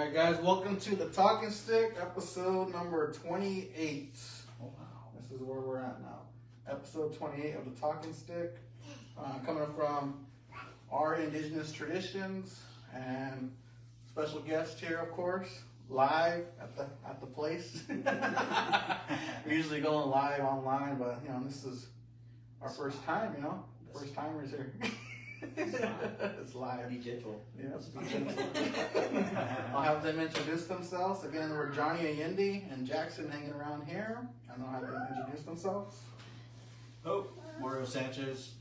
Alright guys, welcome to the Talking Stick, episode number 28. Oh wow. This is where we're at now. Episode 28 of the Talking Stick. Coming from our Indigenous traditions and special guest here, of course, live at the place. We're usually going live online, but you know, this is our first time, you know? First timers here. It's live. Be gentle. Yes, be gentle. I'll have them introduce themselves. Again, we're Johnny and Yendi and Jackson hanging around here. I don't know how to introduce themselves. Oh, Mario Sanchez,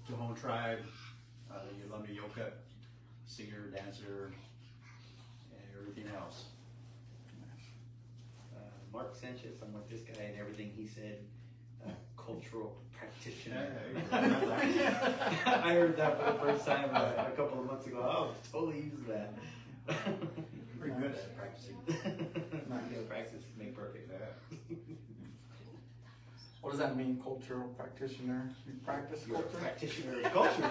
Tejon tribe, Yowlumni Yokut, singer, dancer, and everything else. Mark Sanchez, I'm with this guy and everything he said. Cultural practitioner. I heard that for the first time a couple of months ago. Oh, totally use that. Pretty good at practicing. Practice make perfect. What does that mean, cultural practitioner? You practice You're a culture? practitioner of culture.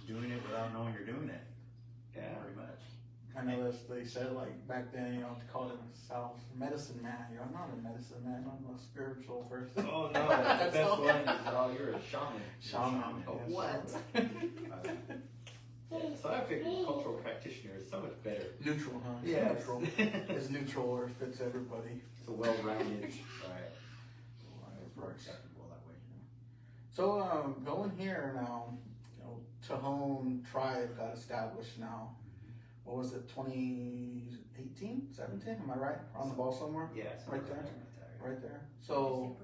Doing it without knowing you're doing it. Yeah. Pretty much. I know this, they said like back then, you know, to call themselves medicine man. You're not a medicine man, I'm a spiritual person. Oh no, the best one is, oh, you're a shaman. Shaman. Oh, yes. what? So I figured cultural practitioner is so much better. Neutral, huh? Yeah. Neutral. It's neutral or fits everybody. It's a well-rounded. Right. Right, More works. acceptable that way. So going here now, you know, Tejon tribe got established now. What was it, 2018, 17? Am I right? On the ball somewhere? Yeah, Right there. Right there. So,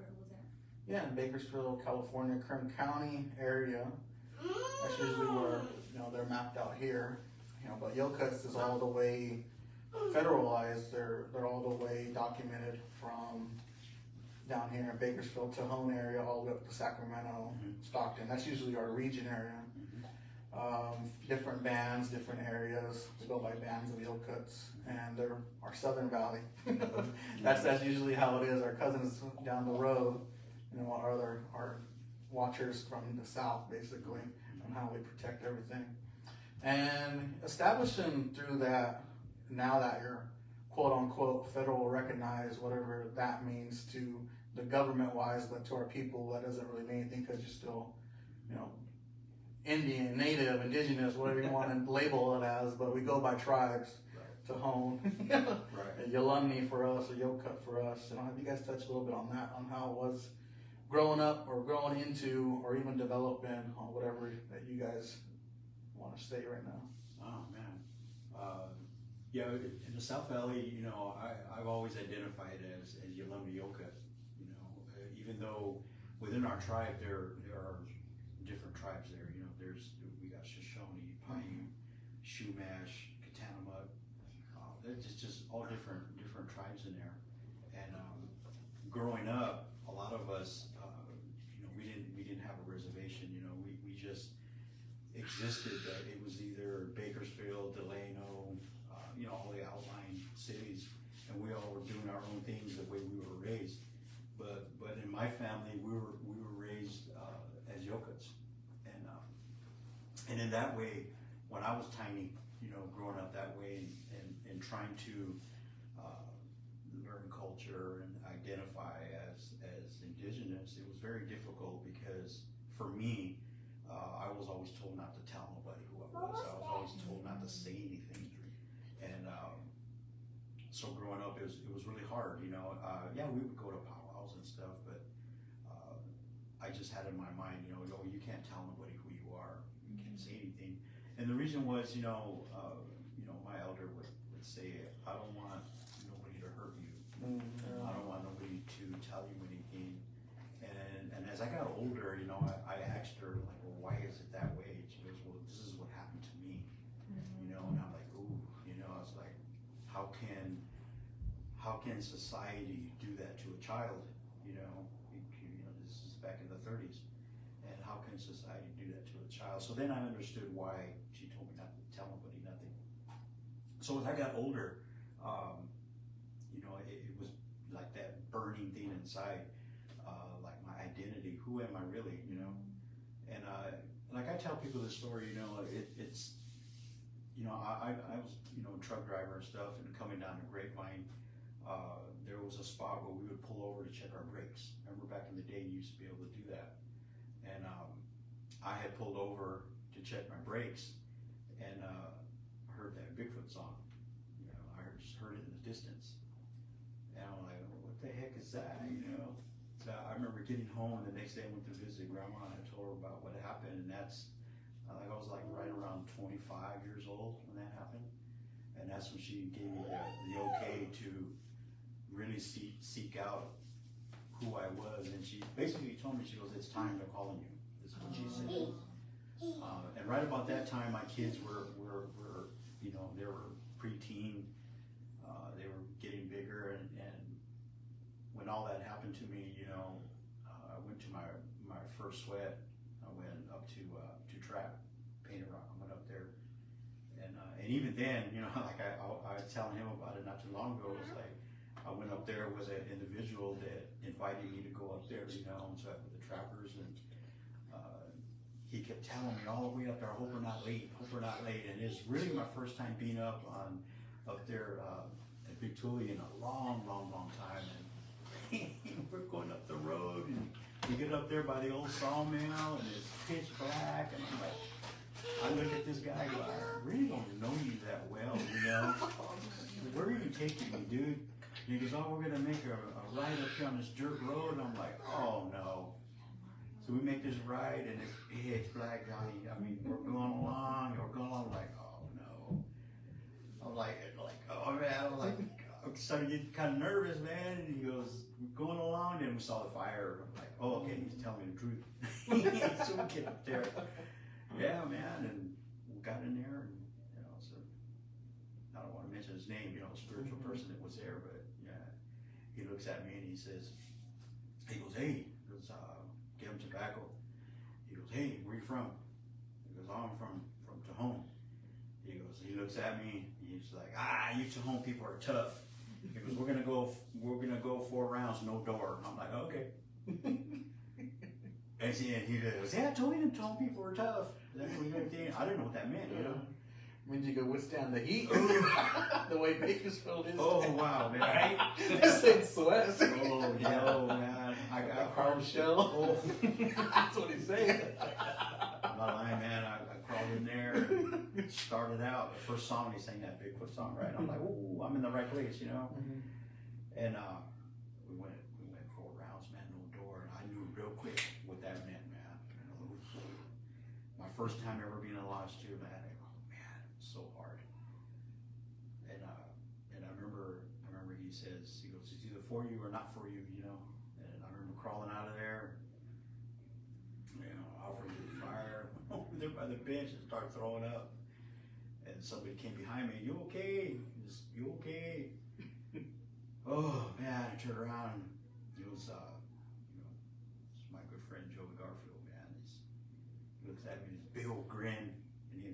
yeah, in Bakersfield, California, Kern County area. That's usually where, you know, they're mapped out here. You know, but Yokuts is all the way federalized. They're all the way documented from down here in Bakersfield, Tejon area, all the way up to Sacramento, Stockton. That's usually our region area. Different bands, different areas. We go by bands of Yokuts, and they're our Southern Valley. That's usually how it is. Our cousins down the road, you know, are our watchers from the South, basically, and how we protect everything. And establishing through that, now that you're quote unquote federal recognized, whatever that means to the government wise, but to our people, that doesn't really mean anything because you're still, you know, Indian, Native, Indigenous, whatever you want to label it as, but we go by tribes. Right. Tejon, Right. Yowlumni for us, or Yokut for us. And I'll have you guys touch a little bit on that, on how it was growing up, or growing into, or even developing, on whatever that you guys want to say right now. Oh man. Yeah, in the South Valley, you know, I've always identified as Yowlumni Yokut. You know, even though within our tribe there are different tribes there. You know, we got Shoshone, Paiute, Shumash, Katanamut. There's just all different tribes in there. And growing up, a lot of us, you know, we didn't have a reservation. You know, we just existed. It was either Bakersfield, Delano, you know, all the outlying cities, and we all were doing our own things the way we were raised. But in my family, we were raised as Yokuts, and in that way, when I was tiny, you know, growing up that way and trying to learn culture and identify as Indigenous, it was very difficult because for me, I was always told not to tell nobody who I was. I was always told not to say anything, and so growing up, it was really hard. You know, yeah, we would go to powwows and stuff, but I just had in my mind, you know, you can't tell nobody who you are. You can't say anything. And the reason was, you know, my elder would say, I don't want nobody to hurt you. I don't want nobody to tell you anything. And as I got older, you know, I asked her, like, well, why is it that way? She goes, well, this is what happened to me. You know, and I'm like, ooh, you know, I was like, how can society do that to a child? You know, this is back in the 30s. And how can society do that to a child? So then I understood why she told me not to tell nobody nothing. So as I got older, you know, it was like that burning thing inside, like my identity. Who am I really? You know, and like I tell people this story. You know, it's I was, a truck driver and stuff, and coming down the Grapevine, there was a spot where we would pull over to check our brakes. Remember back in the day, you used to be able to do that. And I had pulled over to check my brakes, and heard that Bigfoot song. I just heard it in the distance. And I'm like, what the heck is that, So I remember getting home, and the next day I went to visit Grandma, and I told her about what happened, and that's, I was like right around 25 years old when that happened. And that's when she gave me the okay to really seek out who I was. And she basically told me, she goes, it's time, they're calling you. This is what she said. And right about that time, my kids were they were preteen. They were getting bigger, and when all that happened to me, I went to my first sweat. I went up to Trap, Painted Rock. I went up there, and even then, like I was telling him about it not too long ago. It was like I went up there with an individual that invited me to go up there, and so with the trappers, and he kept telling me all the way up there, hope we're not late, and it's really my first time being up there at Big Tule in a long time, and we're going up the road, and we get up there by the old sawmill, and it's pitch black, and I'm like, I look at this guy, I go, I really don't know you that well, where are you taking me, dude? And he goes, oh, we're gonna make a ride up here on this dirt road, and I'm like, oh no. So we make this ride, and it's pitch black, Johnny. I mean, we're going along, like, oh no. I'm like, oh man, I'm starting to get kind of nervous, man. And he goes, we're going along, and we saw the fire. I'm like, oh, okay, he's telling me the truth. So we get up there. Yeah, man, and we got in there, and so I don't want to mention his name, the spiritual person that was there, but yeah, he looks at me and he says, he goes, hey, give him tobacco. He goes, hey, where you from? He goes, oh, I'm from Tejon. He looks at me, he's like, you Tejon people are tough. He goes, we're gonna go 4 rounds, no door. I'm like, okay. And he goes, yeah, I told you Tejon people were tough. I didn't know what that meant, Means you could withstand the heat. The way Bakersfield is. Oh wow, man! Right? This thing's sweat. Oh no, man! I got hard shell. Oh. That's what he's saying. I'm not lying, man. I crawled in there and started out. The first song he sang that Bigfoot song, right? I'm like, ooh, I'm in the right place, Mm-hmm. And we went 4 rounds, man, no door, and I knew real quick what that meant, man. My first time ever being in a lodge too, man. So hard. And I remember he says, he goes, it's either for you or not for you, And I remember crawling out of there, offering to the fire, over there by the bench, and started throwing up. And somebody came behind me, you okay? You okay? Oh man, I turned around, and it was it's my good friend Joey Garfield, man. He looks at me with this big old grin.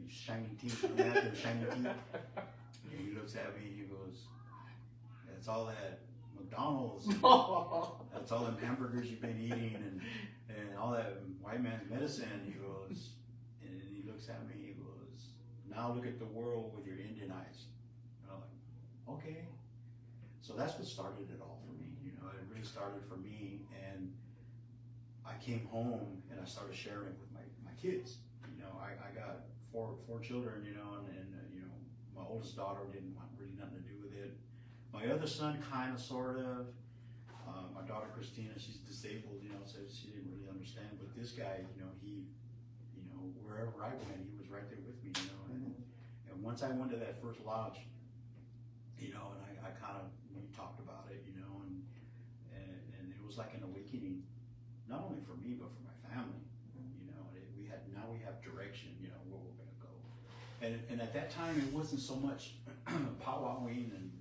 Shiny teeth, shiny teeth. And he looks at me and he goes, that's all that McDonald's, that's all them hamburgers you've been eating, and all that white man's medicine. He goes, and he looks at me, he goes, now look at the world with your Indian eyes. And I'm like, okay. So that's what started it all for me. It really started for me, and I came home and I started sharing it with my kids. I got four children, and my oldest daughter didn't want really nothing to do with it. My other son, kind of, sort of. My daughter Christina, she's disabled, so she didn't really understand. But this guy, he, wherever I went, he was right there with me, And once I went to that first lodge, and I kind of, we talked about it, and it was like an awakening, not only for me but for my family. We have direction, where we're going to go. And at that time, it wasn't so much powwowing and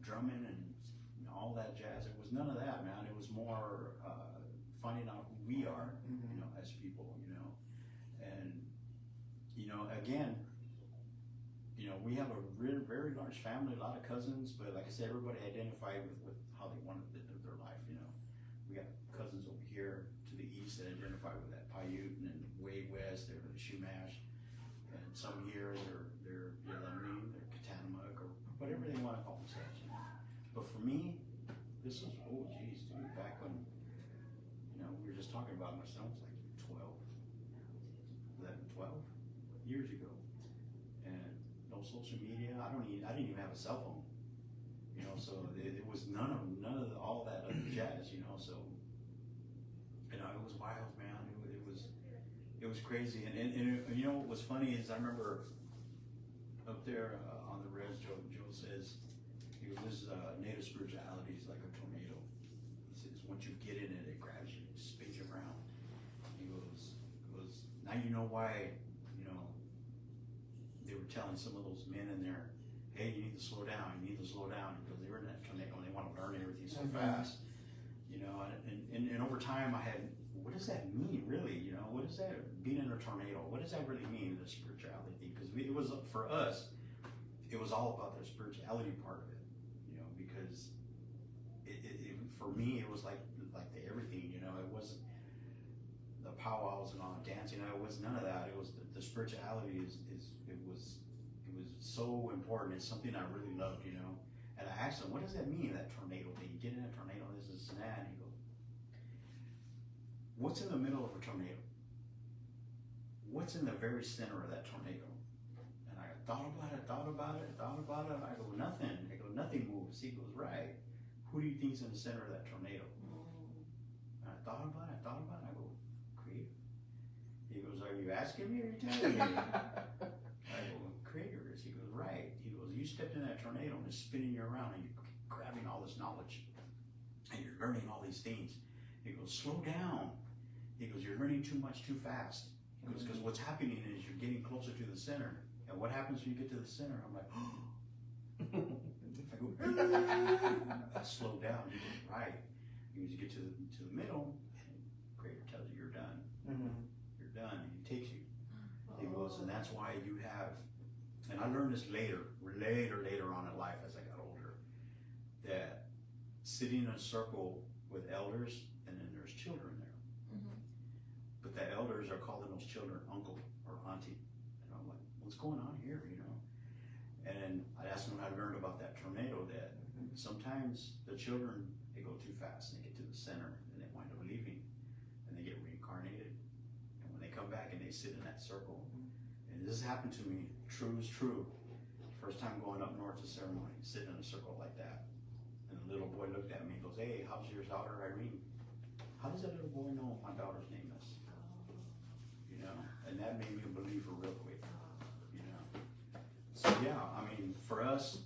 drumming and all that jazz. It was none of that, man. It was more finding out who we are, as people, And, again, we have a really, very large family, a lot of cousins, but like I said, everybody identified with how they wanted to live their life, We got cousins over here to the east that identify with that Paiute, and then way west, they're the Shumash, and some here, they're my son was like 11, 12 years ago. And no social media. I didn't even have a cell phone. You know, so it was none of all that other jazz, you know, so, you know, it was wild, man. It was crazy. And you know what was funny is I remember up there on the res, Joe says, he goes, this native spirituality is like a tornado. He says, once you get in it, it grabs you, it spins you around. He goes, now you know why, you know, they were telling some of those men in there, hey, you need to slow down, because they were in that tornado and they want to learn everything so fast. You know, and over time I had, what does that mean really? You know, what is that, being in a tornado, what does that really mean, the spirituality thing? Because it was, for us, it was all about the spirituality part of it, you know, because for me, it was like the everything, you know, it wasn't the powwows and all the dancing, it was none of that. It was the spirituality it was so important. It's something I really loved, you know. And I asked him, what does that mean, that tornado thing? You get in a tornado, this and that. And he goes, what's in the middle of a tornado? What's in the very center of that tornado? And I thought about it. I go, nothing. I go, nothing moves. He goes, right. Who do you think's in the center of that tornado? And I thought about it. I go, creator. He goes, are you asking me or are you telling me? I go, creators. He goes, right. He goes, you stepped in that tornado and it's spinning you around and you're grabbing all this knowledge and you're learning all these things. He goes, slow down. He goes, you're learning too much too fast. He goes, because what's happening is you're getting closer to the center. And what happens when you get to the center? I'm like, oh. I go, slow down. He goes, right. He goes, you get to the middle and creator tells you you're done. You're done, and he takes you. He goes, and that's why you have, and I learned this later on in life as I got older, that sitting in a circle with elders, and then there's children there. But the elders are calling those children uncle or auntie. And I'm like, what's going on here, you know? And that's when I learned about that tornado, that sometimes the children, they go too fast and they get to the center and they wind up leaving and they get reincarnated. And when they come back and they sit in that circle, and this happened to me, true is true. First time going up north to ceremony, sitting in a circle like that. And the little boy looked at me and goes, hey, how's your daughter Irene? How does that little boy know what my daughter's name is? You know, and that made me a believer real quick, you know. So yeah, I mean, for us,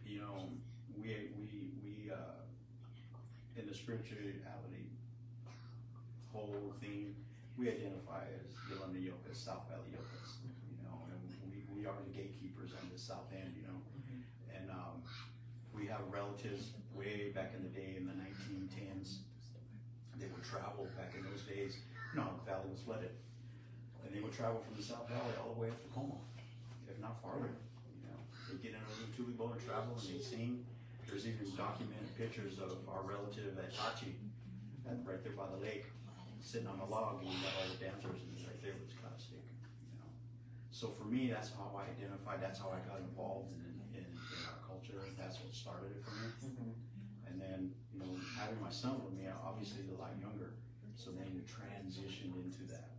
you know, we in the spirituality whole thing, we identify as Yowlumni Yokuts, South Valley Yokuts, you know, and we are the gatekeepers on the South End, you know. And we have relatives way back in the day in the 1910s. They would travel back in those days. You know, the valley was flooded. And they would travel from the South Valley all the way up to Como, if not farther. You know, they get in a little tube boat and travel, and they sing. There's even documented pictures of our relative at Hachi, right there by the lake, sitting on a log, and you got all the dancers, and right there with his cut stick. You know, so for me, that's how I identified. That's how I got involved in our culture. That's what started it for me. And then, you know, having my son with me, obviously he's a lot younger, so then you transitioned into that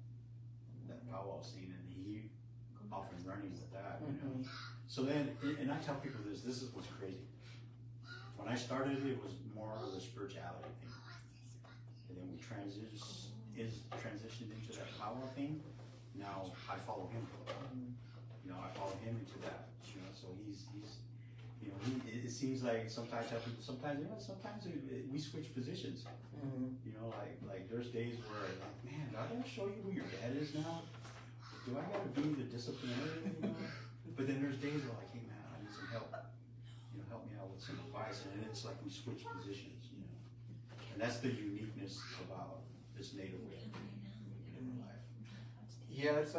powwow scene, and he off and running with that, you know. So then, and I tell people this is what's crazy. When I started, it was more of a spirituality thing, and then we transitioned into that powwow thing. Now I follow him. You know, I follow him into that. You know, so he's you know, it seems like sometimes we switch positions. You know, like there's days where, like, man, do I gotta show you who your dad is now? Do I gotta be the disciplinarian? You know? But then there's days where, like, hey man, I need some help. You know, help me out with some advice, and it's like we switch positions. You know, and that's the uniqueness about this native way of living life. Yeah, that's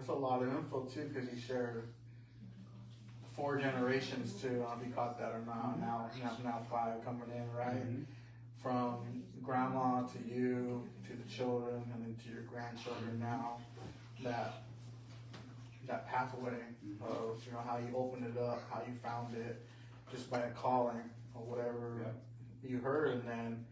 a lot of info too, because you shared 4 generations too. If you caught that or not, now 5 coming in, right? From grandma to you, to the children, and then to your grandchildren now. That pathway of, you know, how you opened it up, how you found it, just by a calling or whatever you heard, and then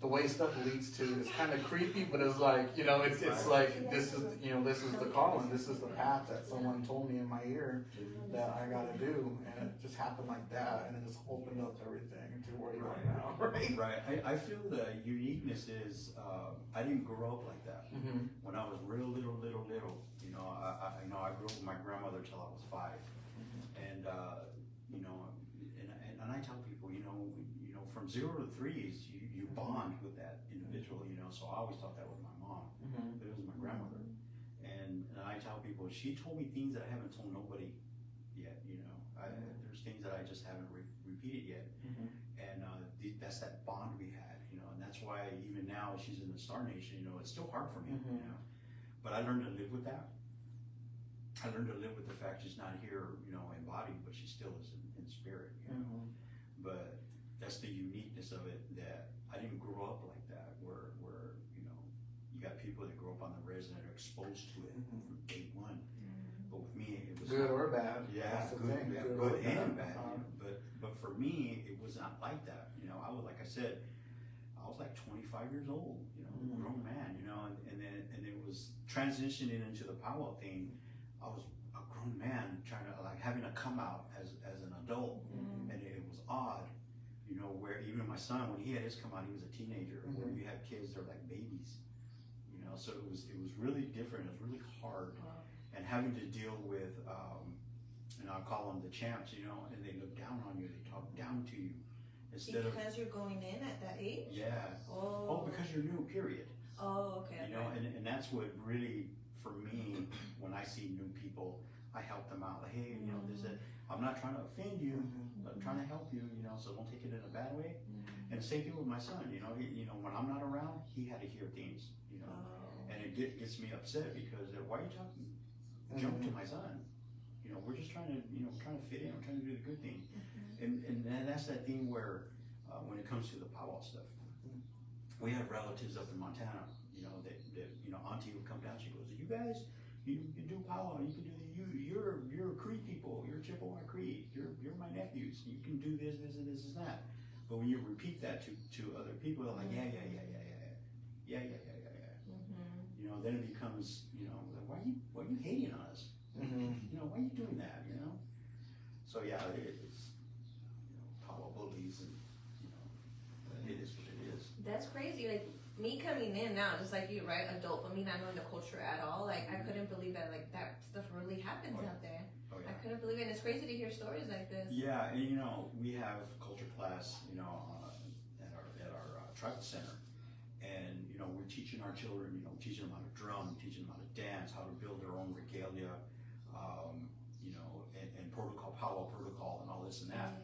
the way stuff leads to is kind of creepy, but it's like, you know, it's like, this is, you know, this is the calling, this is the path that someone told me in my ear that I gotta do, and it just happened like that, and it just opened up everything to where you are now, right? Right. I feel the uniqueness is, I didn't grow up like that. Mm-hmm. When I was real little, you know, I grew up with my grandmother till I was 5. And, you know, and I tell people, you know, from 0 to 3s, you bond with that individual, you know, so I always thought that was my mom, but it was my grandmother. And I tell people, she told me things that I haven't told nobody yet, you know. There's things that I just haven't repeated yet. And that's that bond we had, you know, and that's why even now she's in the Star Nation, you know, it's still hard for me, you know. But I learned to live with that. I learned to live with the fact she's not here, you know, in body, but she still is in spirit, you know. But that's the uniqueness of it, that I didn't grow up like that, where you know, you got people that grow up on the res and are exposed to it from day one. But with me, it was good or bad. Yeah, good and bad. You know? But for me, it was not like that. You know, I was, like I said, I was like 25 years old. You know, grown man. You know, and then it was transitioning into the powwow thing. I was a grown man trying to, like, having to come out as an adult, and it was odd. You know, where even my son, when he had his come out, he was a teenager. Where you have kids, they're like babies. You know, so it was really different. It was really hard, and having to deal with, and I'll call them the champs. You know, and they look down on you. They talk down to you instead because you're going in at that age. Yeah. Oh, because you're new. Period. Oh, okay. You know, and that's what really, for me, when I see new people, I help them out. Like, hey, you know, I'm not trying to offend you. I'm trying to help you, you know, so don't take it in a bad way. And the same thing with my son, you know, when I'm not around, he had to hear things, you know, and it gets me upset because why are you talking junk to my son? You know, we're just trying to, you know, trying to fit in, we're trying to do the good thing. And that's that thing where, when it comes to the powwow stuff, we have relatives up in Montana, you know, that you know, Auntie would come down, she goes, you guys, you do powwow, you can do you're Cree people, you're Chippewa Cree, you're my nephews, you can do this and that. But when you repeat that to other people, they're like, yeah. You know, then it becomes, you know, why are you hating on us? You know, why are you doing that? You know. So yeah, it's, you know, powwow bullies, and you know, it is what it is. That's crazy. Like, me coming in now, just like you, right? Adult, but me not knowing the culture at all. Like, I couldn't believe that, like, that stuff really happens out there. Oh, yeah. I couldn't believe it. And it's crazy to hear stories like this. Yeah, and you know, we have culture class, you know, at our tribal center, and you know, we're teaching our children, you know, teaching them how to drum, teaching them how to dance, how to build their own regalia, you know, and protocol, powwow protocol, and all this and that.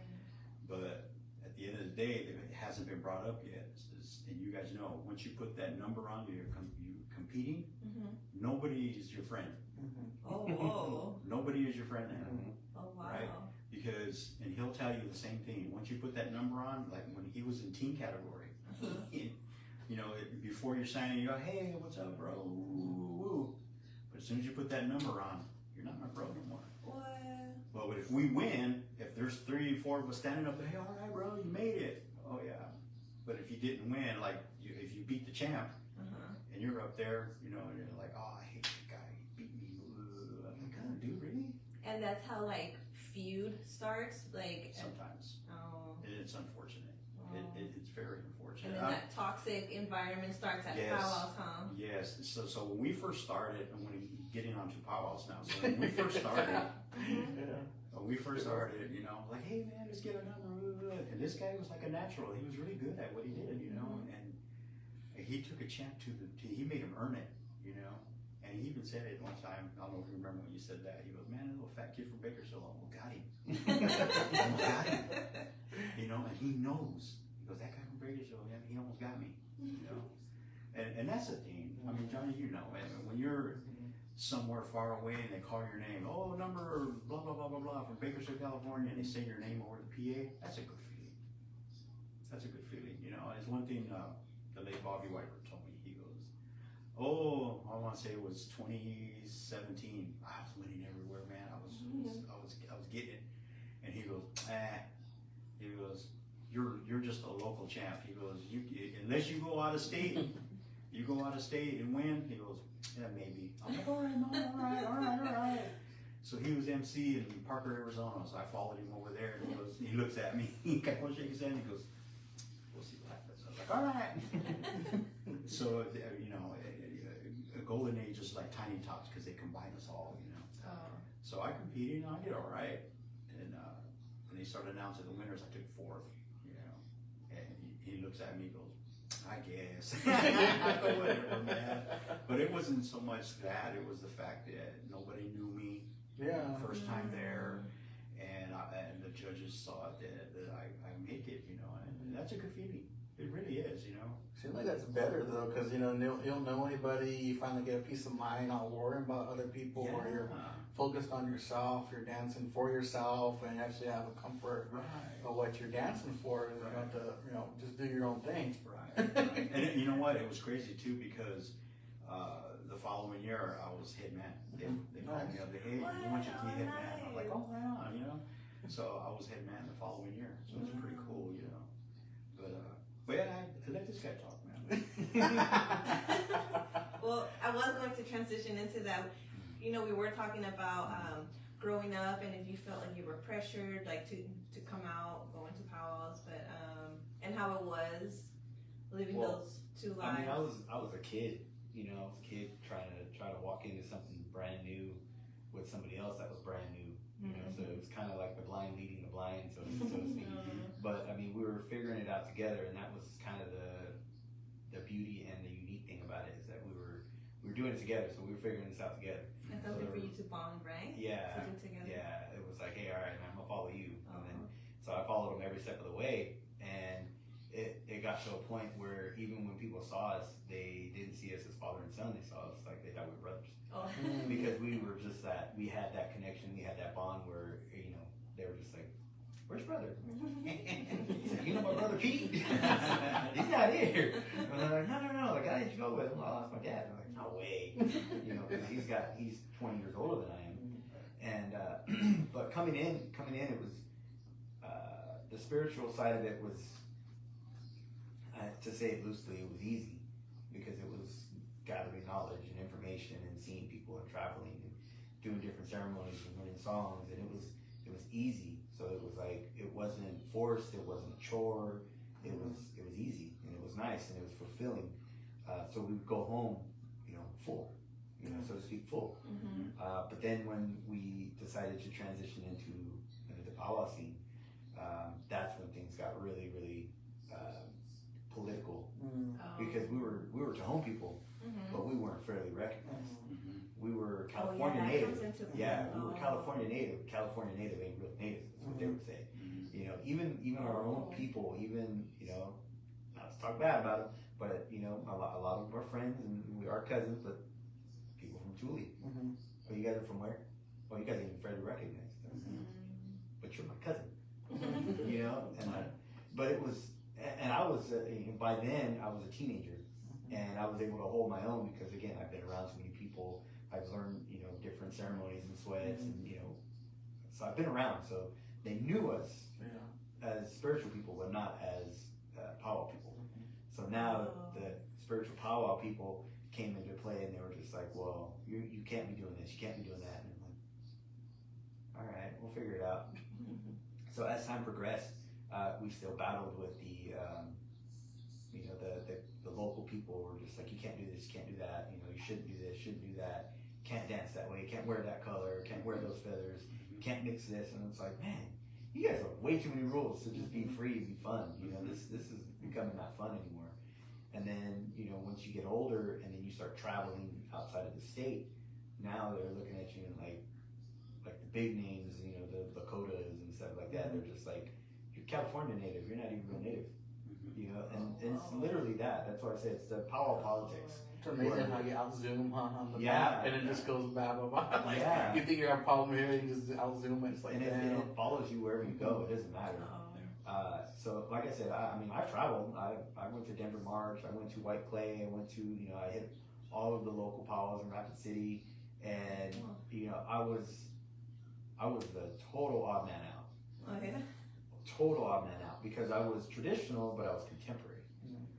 But at the end of the day, it hasn't been brought up yet. And you guys know, once you put that number on, you're competing. Nobody is your friend. Oh, whoa. Nobody is your friend now. Oh, wow. Right? Because, and he'll tell you the same thing. Once you put that number on, like when he was in teen category, you know, before you're signing, you go, hey, what's up, bro? Woo. But as soon as you put that number on, you're not my bro no more. What? But if we win, if there's 3 or 4 of us standing up there, hey, all right, bro, you made it. Oh, yeah. But if you didn't win, like, if you beat the champ, and you're up there, you know, and you're like, oh, I hate that guy, he beat me. I'm like, oh, dude, really? And that's how, like, feud starts? Like, Sometimes. Oh. It's unfortunate. It's very unfortunate. And then that toxic environment starts at powwows, huh? Yes. So when we first started, and when getting onto powwows now, so when we first started, you know, like, hey man, let's get a number. And this guy was like a natural. He was really good at what he did, you know. And he took a champ he made him earn it, you know. And he even said it one time. I don't know if you remember when you said that. He goes, man, that little fat kid from Bakersfield, almost got him. You know, and he knows. He goes, that guy from Bakersfield, yeah, he almost got me, you know. And that's the thing. I mean, Johnny, you know, and when you're somewhere far away and they call your name, oh, number blah blah blah blah blah from Bakersfield, California, and they say your name over the PA, that's a good feeling. That's a good feeling, you know. It's one thing the late Bobby White told me. He goes, oh, I want to say it was 2017. I was winning everywhere, man. I was getting it. And he goes, you're just a local champ. He goes, unless you go out of state, and win. He goes, yeah, maybe. I'm like, all right, no, all right. So he was MC in Parker, Arizona. So I followed him over there, and he looks at me. He kind of shakes his hand. He goes, we'll see what happens. I was like, all right. So a golden age is like Tiny Tots because they combine us all, Oh. So I competed and I did all right. And when they started announcing the winners, I took fourth. And he looks at me, and goes, I guess. Whatever, man. But it wasn't so much that; it was the fact that nobody knew me. Yeah. First time there, and the judges saw that I make it, and that's a good feeling. It really is, Seems like that's better though, because you don't know anybody. You finally get a peace of mind, not worrying about other people, or you're focused on yourself. You're dancing for yourself, and you actually have a comfort of what you're dancing for. And you don't have to, just do your own thing. Right. And you know what? It was crazy too because the following year I was head man. They called me up. Hey, we want you to be head man. I'm like, oh yeah, So I was head man the following year. So it was pretty cool, But yeah, I let this guy talk, man. Well, I was going to transition into that. We were talking about growing up and if you felt like you were pressured, like to come out, go into powwows, but and how it was living those two lives. I mean, I was a kid, trying to walk into something brand new with somebody else that was brand new. So it was kind of like the blind leading the blind, so to speak. But I mean, we were figuring it out together, and that was kind of the beauty and the unique thing about it is that we were doing it together, so we were figuring this out together. And something for you to bond, right? Yeah, to do together. Yeah. It was like, hey, all right, man, I'm gonna follow you, and then so I followed him every step of the way, and it got to a point where even when people saw us, they didn't see us as father and son. They saw us like they thought we were brothers. Oh. Because we were just we had that connection, we had that bond where, they were just like, where's brother? He's like, my brother Pete? He's not here. And they're like, no, the guy that you go with, well, that's my dad. And I'm like, no way. Because he's 20 years older than I am. And, but coming in, it was, the spiritual side of it was, to say it loosely, it was easy because it was gathering knowledge and information and seeing people and traveling and doing different ceremonies and learning songs, and it was easy. So it was like it wasn't forced, it wasn't a chore, it was easy and it was nice and it was fulfilling. So we would go home, full, so to speak, full. But then when we decided to transition into the powwow scene, that's when things got really, really political because we were Tejon people, but we weren't fairly recognized. We were California native. We were California native. California native ain't real native. That's what they would say. Even our own people, not to talk bad about them, but a lot of our friends and we are cousins, but people from Thule. Oh, you guys are from where? Oh, you guys ain't even fairly recognized. But you're my cousin. But it was. And I was, by then, I was a teenager, and I was able to hold my own because, again, I've been around so many people. I've learned, different ceremonies and sweats, and, so I've been around. So they knew us as spiritual people, but not as powwow people. So now the spiritual powwow people came into play, and they were just like, well, you can't be doing this, you can't be doing that. And I'm like, all right, we'll figure it out. So as time progressed, we still battled with the local people were just like, you can't do this, you can't do that, you shouldn't do this, shouldn't do that, can't dance that way, can't wear that color, can't wear those feathers, can't mix this, and it's like, man, you guys have way too many rules to just be free and be fun. This is becoming not fun anymore. And then, once you get older and then you start traveling outside of the state, now they're looking at you and like the big names, the Lakotas and stuff like that, they're just like, you're California native, you're not even real native. And it's literally that. That's why I say it's the powwow politics. It's amazing how you outzoom on the map, and it just goes blah blah blah. Like, you think you have a problem here, you just outzoom it. It's like, and it follows you wherever you go. It doesn't matter. So, like I said, I traveled. I went to Denver March. I went to White Clay. I went to I hit all of the local powwows in Rapid City, and I was the total odd man out. Okay. Total odd man out. because I was traditional, but I was contemporary.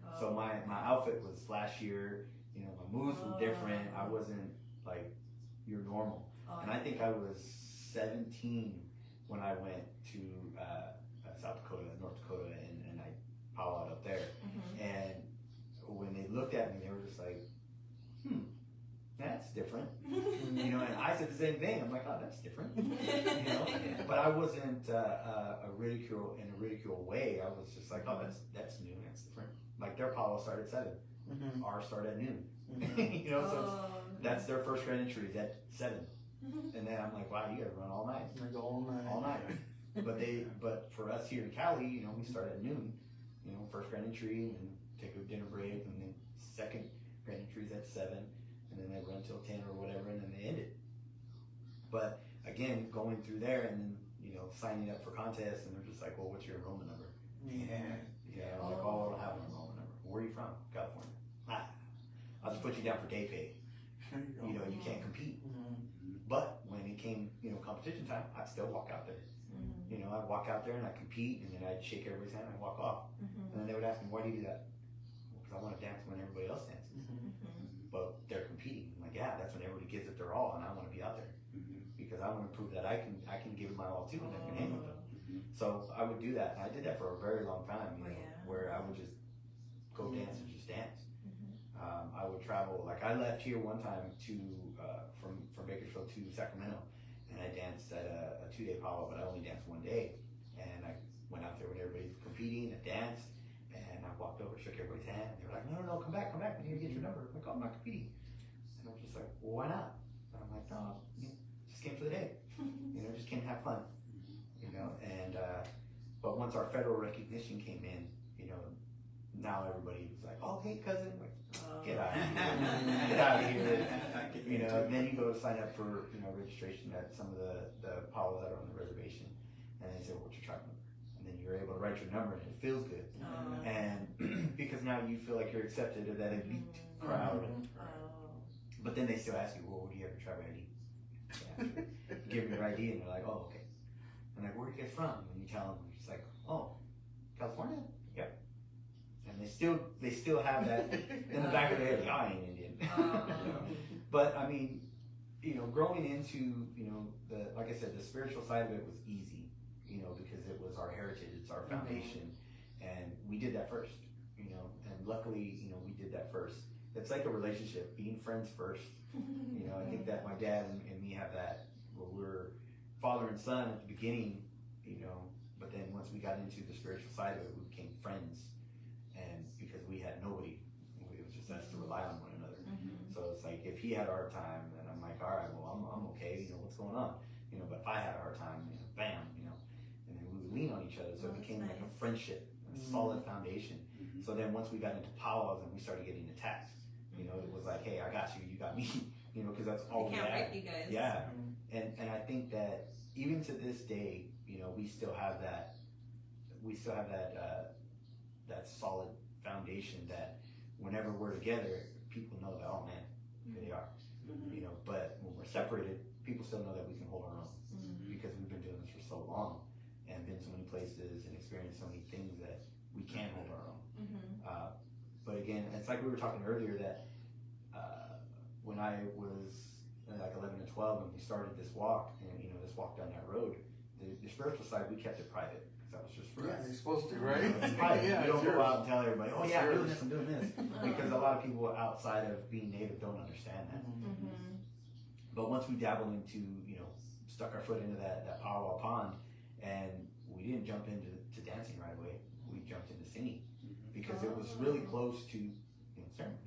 Oh. So my outfit was flashier, you know, my moves were different. I wasn't like your normal. And I think I was 17 when I went to South Dakota, North Dakota, and I powwowed up there. And when they looked at me, they were just like, that's different. You know, and I said the same thing. I'm like, oh, that's different. You know, but I wasn't a ridicule in a ridicule way. I was just like, oh, that's new, that's different. Like their powwow started at 7, ours started at noon. You know, so that's their first grade entry is at 7. And then I'm like, wow, you gotta run all night. All night. But for us here in Cali, you know, we start at noon. You know, first grand entry, and then take a dinner break, and then second grand entry is at 7, and then they run till 10 or whatever, and then they end it. But again, going through there and then, you know, signing up for contests, and they're just like, well, what's your enrollment number? Yeah, I'm like, oh, I don't have an enrollment number. Where are you from? California. I'll just put you down for day pay. You know, you can't compete. But when it came, you know, competition time, I'd still walk out there. You know, I'd walk out there and I'd compete, and then I'd shake everybody's hand and I'd walk off. And then they would ask me, why do you do that? Well, because I want to dance when everybody else dances. But they're competing. I'm like, yeah, that's when everybody gives it their all, and I want to be out there. Because I want to prove that I can give it my all too, and I can hang with them. So I would do that, and I did that for a very long time, you know, where I would just go dance and just dance. I would travel, like I left here one time to from Bakersfield to Sacramento, and I danced at a 2-day powwow, but I only danced 1 day. And I went out there when everybody's competing, I danced, and I walked over, shook everybody's hand, and they were like, no, come back, we need to get your number. I'm like, oh, I'm not competing. And I was just like, well, why not? And I'm like, no, just came for the day. You know, just came to have fun. You know, and but once our federal recognition came in, you know, now everybody was like, oh, hey, cousin, like, get out of here. Get out of here. You know, and then you go to sign up for, you know, registration at some of the powwows that are on the reservation, and they say, well, what's your tribe number? And then you're able to write your number, and it feels good. And because now you feel like you're accepted of that elite crowd. But then they still ask you, well, do you have your tribe ID? Yeah, give them your ID, and they're like, oh, okay. And like, where are you guys from? And you tell them, it's like, oh, California? Yep. And they still have that in the back of their head, like, I ain't Indian. You know? But I mean, you know, growing into, you know, like I said, the spiritual side of it was easy, you know, because it was our heritage, it's our foundation, and we did that first, you know, and luckily, you know, we did that first. It's like a relationship, being friends first. You know, I think that my dad and me have that, where we're father and son at the beginning, you know, but then once we got into the spiritual side of it, we became friends. And because we had nobody, it was just us to rely on one another. So it's like, if he had a hard time, then I'm like, all right, well, I'm okay, you know, what's going on? You know, but if I had a hard time, you know, bam, you know, and then we would lean on each other. So it became like a friendship, a solid foundation. So then once we got into powwows and we started getting attacked, you know, it was like, hey, I got you, you got me, you know, because that's all we had. You guys. Yeah. And I think that even to this day, you know, we still have that that solid foundation that whenever we're together, people know that, oh man, here they are. You know, but when we're separated, people still know that we can hold our own because we've been doing this for so long and been so many places and experienced so many things that we can hold our own. But again, it's like we were talking earlier that when I was like 11 and 12 and we started this walk, and you know, this walk down that road, the spiritual side, we kept it private because that was just for us. Yeah, you're supposed to, right? You know, it's private. You don't go out and tell everybody, oh yeah, I'm doing this, because a lot of people outside of being Native don't understand that. But once we dabbled into, you know, stuck our foot into that powwow pond, and we didn't jump into dancing right away, we jumped into singing because it was really close to, you know, ceremonies.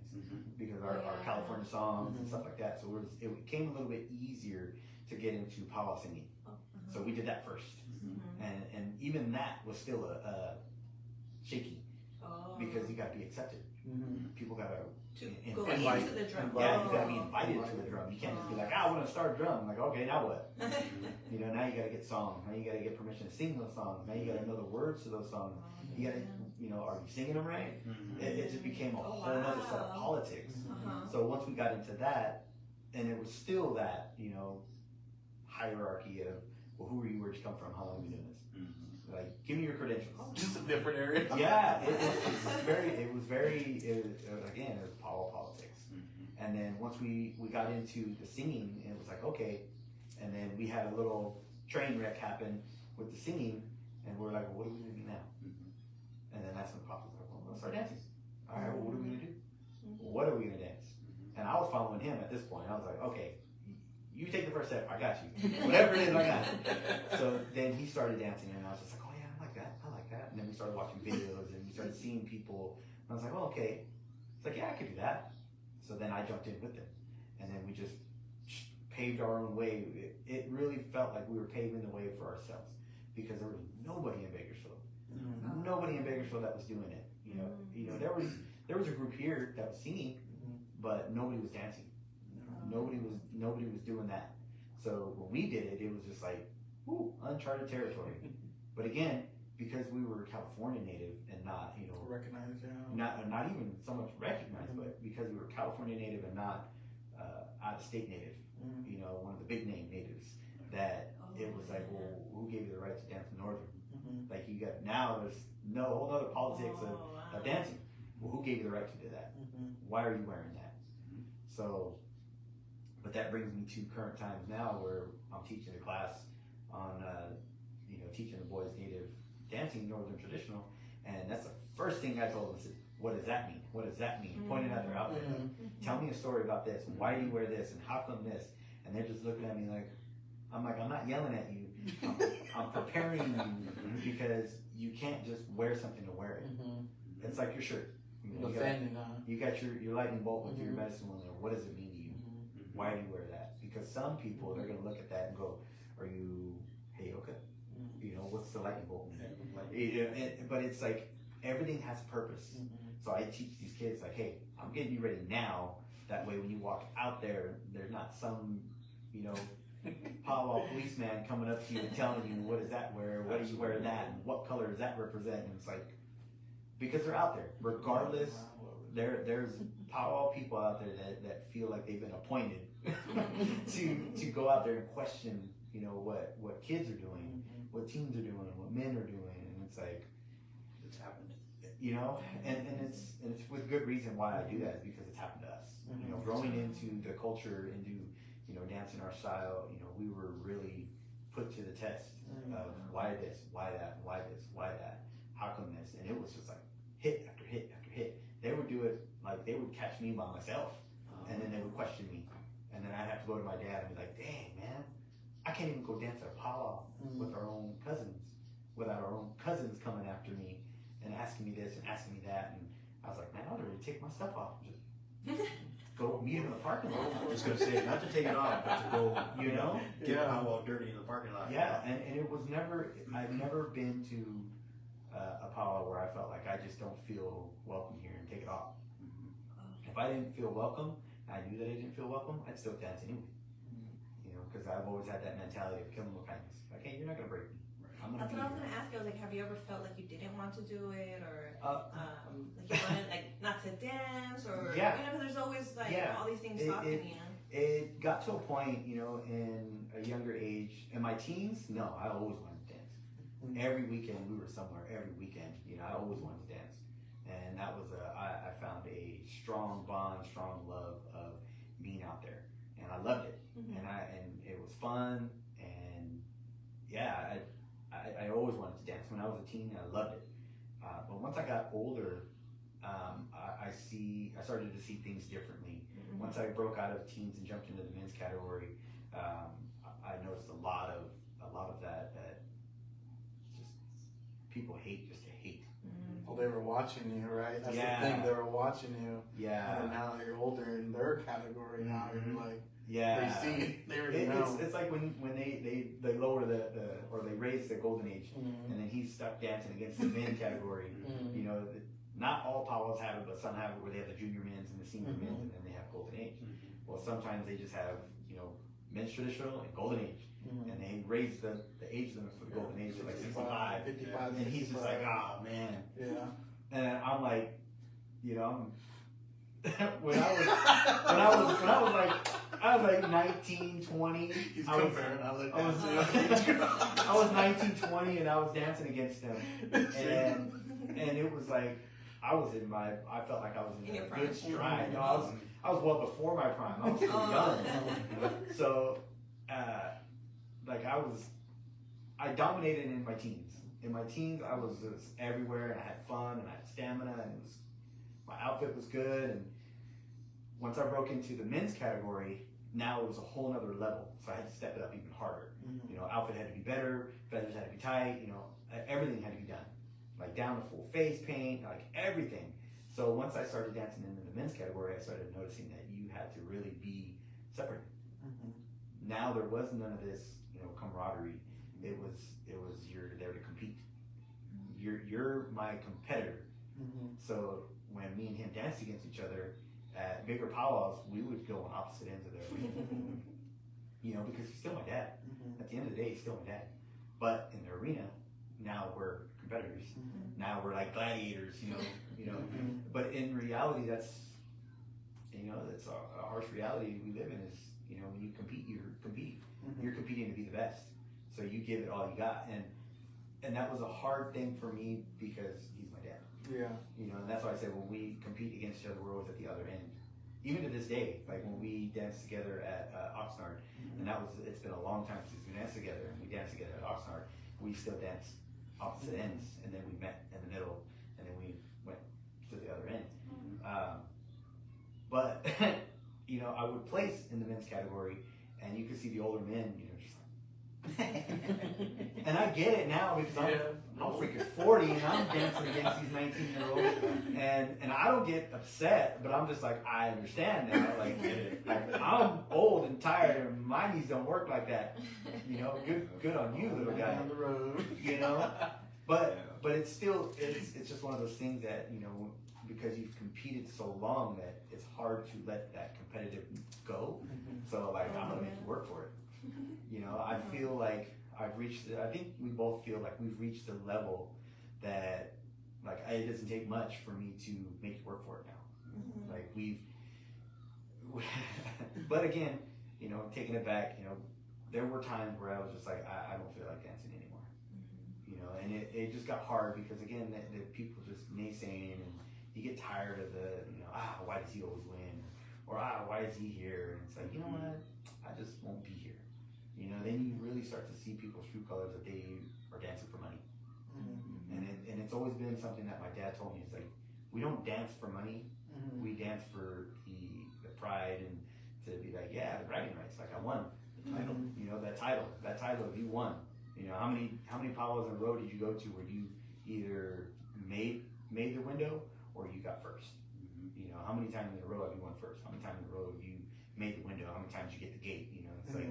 Because our California songs and stuff like that, so it became a little bit easier to get into powwow singing. So we did that first, and even that was still a shaky because you got to be accepted. People got to go into the drum. Yeah, you got to be invited to the drum. You can't just be like, I want to start a drum. I'm like, okay, now what? You know, now you got to get songs. Now you got to get permission to sing those songs. Now you got to know the words to those songs. You got to, you know, are you singing them right? It just became a whole other set of politics. So once we got into that, and it was still that, you know, hierarchy of well, who are you? Where'd you come from? How long have you been doing this? Mm-hmm. Like, give me your credentials. Just a different area. Yeah, it was again, it was power politics. Mm-hmm. And then once we got into the singing, it was like, okay, and then we had a little train wreck happen with the singing, and we're like, well, what are we gonna do now? Mm-hmm. And then that's when Pop was like, well, let's start dancing. All right, well, what are we gonna do? Well, what are we gonna dance? Mm-hmm. And I was following him at this point. I was like, okay, you take the first step, I got you. Whatever it is, I got it. So then he started dancing, and I was just like, oh yeah, I like that. And then we started watching videos, and we started seeing people. And I was like, oh, okay. It's like, yeah, I could do that. So then I jumped in with him, and then we just paved our own way. It really felt like we were paving the way for ourselves, because there was nobody in Bakersfield. Mm-hmm. Nobody in Bakersfield that was doing it. You know, there was a group here that was singing, but nobody was dancing. Nobody was doing that. So when we did it, it was just like, whoo, uncharted territory. But again, because we were California native and not, recognized, not even so much recognized, but because we were California native and not out of state native, one of the big name natives, that it was like, well, who gave you the right to dance in Northern? Like now there's no whole other politics of dancing. Well, who gave you the right to do that? Why are you wearing that? So. But that brings me to current times now, where I'm teaching a class on, teaching the boys native dancing, Northern traditional, and that's the first thing I told them is, what does that mean? What does that mean? Pointing at their outfit, tell me a story about this. Why do you wear this? And how come this? And they're just looking at me like, I'm not yelling at you. I'm preparing you, because you can't just wear something to wear it. It's like your shirt. You got your lightning bolt with your medicine one there. What does it mean to you? Why do you wear that? Because some people, they're going to look at that and go, are you Yoka? What's the lightning bolt mean? But it's like, everything has a purpose. So I teach these kids, like, hey, I'm getting you ready now. That way when you walk out there, there's not some, powwow policeman coming up to you and telling you, what does that wear? What do you wear that? And what color does that represent? And it's like, because they're out there. Regardless, there's powwow people out there that feel like they've been appointed to go out there and question, what kids are doing, what teens are doing, what men are doing, and it's like, it's happened. And it's with good reason why I do that, is because it's happened to us. Growing into the culture, into dancing our style, we were really put to the test of why this, why that, why this, why that, how come this, and it was just like hit after hit after hit. They would do it like they would catch me by myself, and then they would question me, and then I'd have to go to my dad and be like, dang man, I can't even go dance at a powwow with our own cousins, without our own cousins coming after me and asking me this and asking me that. And I was like, man, I'll already take my stuff off. Just go meet him in the parking lot. I was going to say, not to take it off, but to go, get powwow dirty in the parking lot. Yeah, and it was I've never been to a powwow where I felt like I just don't feel welcome here and take it off. If I didn't feel welcome, I knew that I didn't feel welcome, I'd still dance anyway. Because I've always had that mentality of killing with kindness. Like, hey, you're not going to break me. That's what I was going to ask you. I was like, have you ever felt like you didn't want to do it, or like you wanted not to dance, or because there's always all these things stopping you. It got to a point, in a younger age. In my teens, no, I always wanted to dance. Every weekend we were somewhere. Every weekend, I always wanted to dance, and that was I found a strong bond, strong love of being out there, and I loved it, and it was fun, and I always wanted to dance. When I was a teen, I loved it. But once I got older, I started to see things differently. Once I broke out of teens and jumped into the men's category, I noticed a lot of that just people hate just to hate. Well, they were watching you, right? That's the thing. They were watching you. Yeah. And now that you're older in their category, now you're like, yeah, they see it. They already know. It's like when they lower or they raise the golden age, and then he's stuck dancing against the men category. Not all powwows have it, but some have it where they have the junior men's and the senior men's, and then they have golden age. Well, sometimes they just have men's traditional and golden age, and they raise the age limit for the golden age to like 65, 55, and he's just like, oh man. Yeah. And I'm like, when I was like, I was like 19, 20. He's I was- comparing other I was- dances. I was 19, 20, and I was dancing against them, and it was like I felt like I was in In your a prime. good stride. No, I was well before my prime. I was still young, so like I dominated in my teens. In my teens, I was just everywhere, and I had fun, and I had stamina, and my outfit was good. And once I broke into the men's category, now it was a whole nother level. So I had to step it up even harder. You know, outfit had to be better, feathers had to be tight. You know, everything had to be done, like down to full face paint, like everything. So once I started dancing in the men's category, I started noticing that you had to really be separate. Now there was none of this, you know, camaraderie. It was you're there to compete. You're my competitor. So when me and him danced against each other at bigger powwows, we would go on opposite ends of the arena. You know, because he's still my dad. At the end of the day, he's still my dad. But in the arena, now we're competitors. Now we're like gladiators. You know. But in reality, that's a harsh reality we live in. Is, you know, when you compete, you're competing. You're competing to be the best. So you give it all you got, and that was a hard thing for me because he's my dad. Yeah. You know, and that's why I said when we compete against each other, we're always at the other end. Even to this day, like when we danced together at Oxnard, and it's been a long time since we danced together, and we danced together at Oxnard, we still danced opposite ends, and then we met in the middle, and then we went to the other end. But, you know, I would place in the men's category, and you could see the older men, you know, just and I get it now because I'm freaking 40 and I'm dancing against these 19-year-olds, and I don't get upset, but I'm just like, I understand now. Like I'm old and tired, and my knees don't work like that. You know, good on you, little guy. On the road. You know, but it's still it's just one of those things that, you know, because you've competed so long that it's hard to let that competitive go. So like I'm gonna make you work for it. You know, I feel like I think we both feel like we've reached a level that, like, it doesn't take much for me to make you work for it now. Like but again, you know, taking it back, you know, there were times where I was just like, I don't feel like dancing anymore. You know, and it just got hard because, again, the people just naysaying, and you get tired of why does he always win? Or why is he here? And it's like, you know what? I just won't be here. You know, then you really start to see people's true colors that they are dancing for money. And it's always been something that my dad told me. It's like, we don't dance for money. We dance for the pride, and to be like, yeah, the bragging rights. Like, I won the title. You know, that title of you won. You know, how many powwows in a row did you go to where you either made the window or you got first? You know, how many times in a row have you won first? How many times in a row have you made the window? How many times you get the gate? You know, it's like,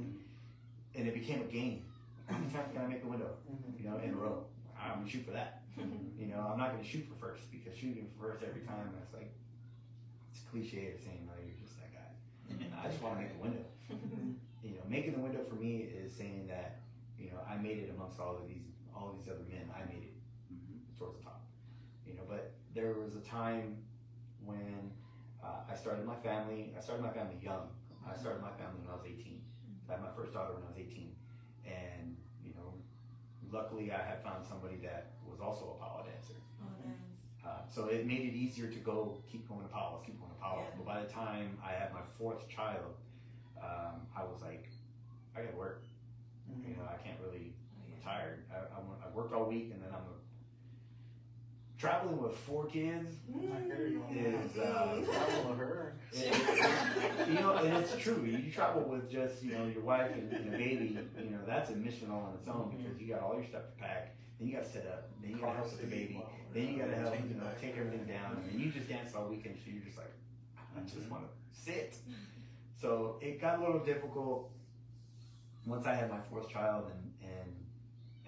and it became a game. How many times can I make the window? You know, in a row. I'm gonna shoot for that. You know, I'm not gonna shoot for first, because shooting for first every time, it's like, it's a cliche of saying, no, you're just that guy. I just want to make the window. You know, making the window for me is saying that, you know, I made it amongst all of these other men. I made it towards the top. You know, but there was a time when I started my family. I started my family young. I started my family when I was 18. I had my first daughter when I was 18, and, you know, luckily I had found somebody that was also a powwow dancer. So it made it easier to keep going to powwows. But by the time I had my fourth child, I was like, I gotta work. You know, I can't really. I'm tired. I worked all week, and then I'm traveling with 4 kids is you know, and it's true. You travel with just, you know, your wife and a baby. You know, that's a mission all on its own, because you got all your stuff to pack. Then you got to set up. Then you got to help with the baby. Then you got to help, you know, take everything down. And then you just dance all weekend. So you're just like, I just want to sit. So it got a little difficult once I had my 4th child, and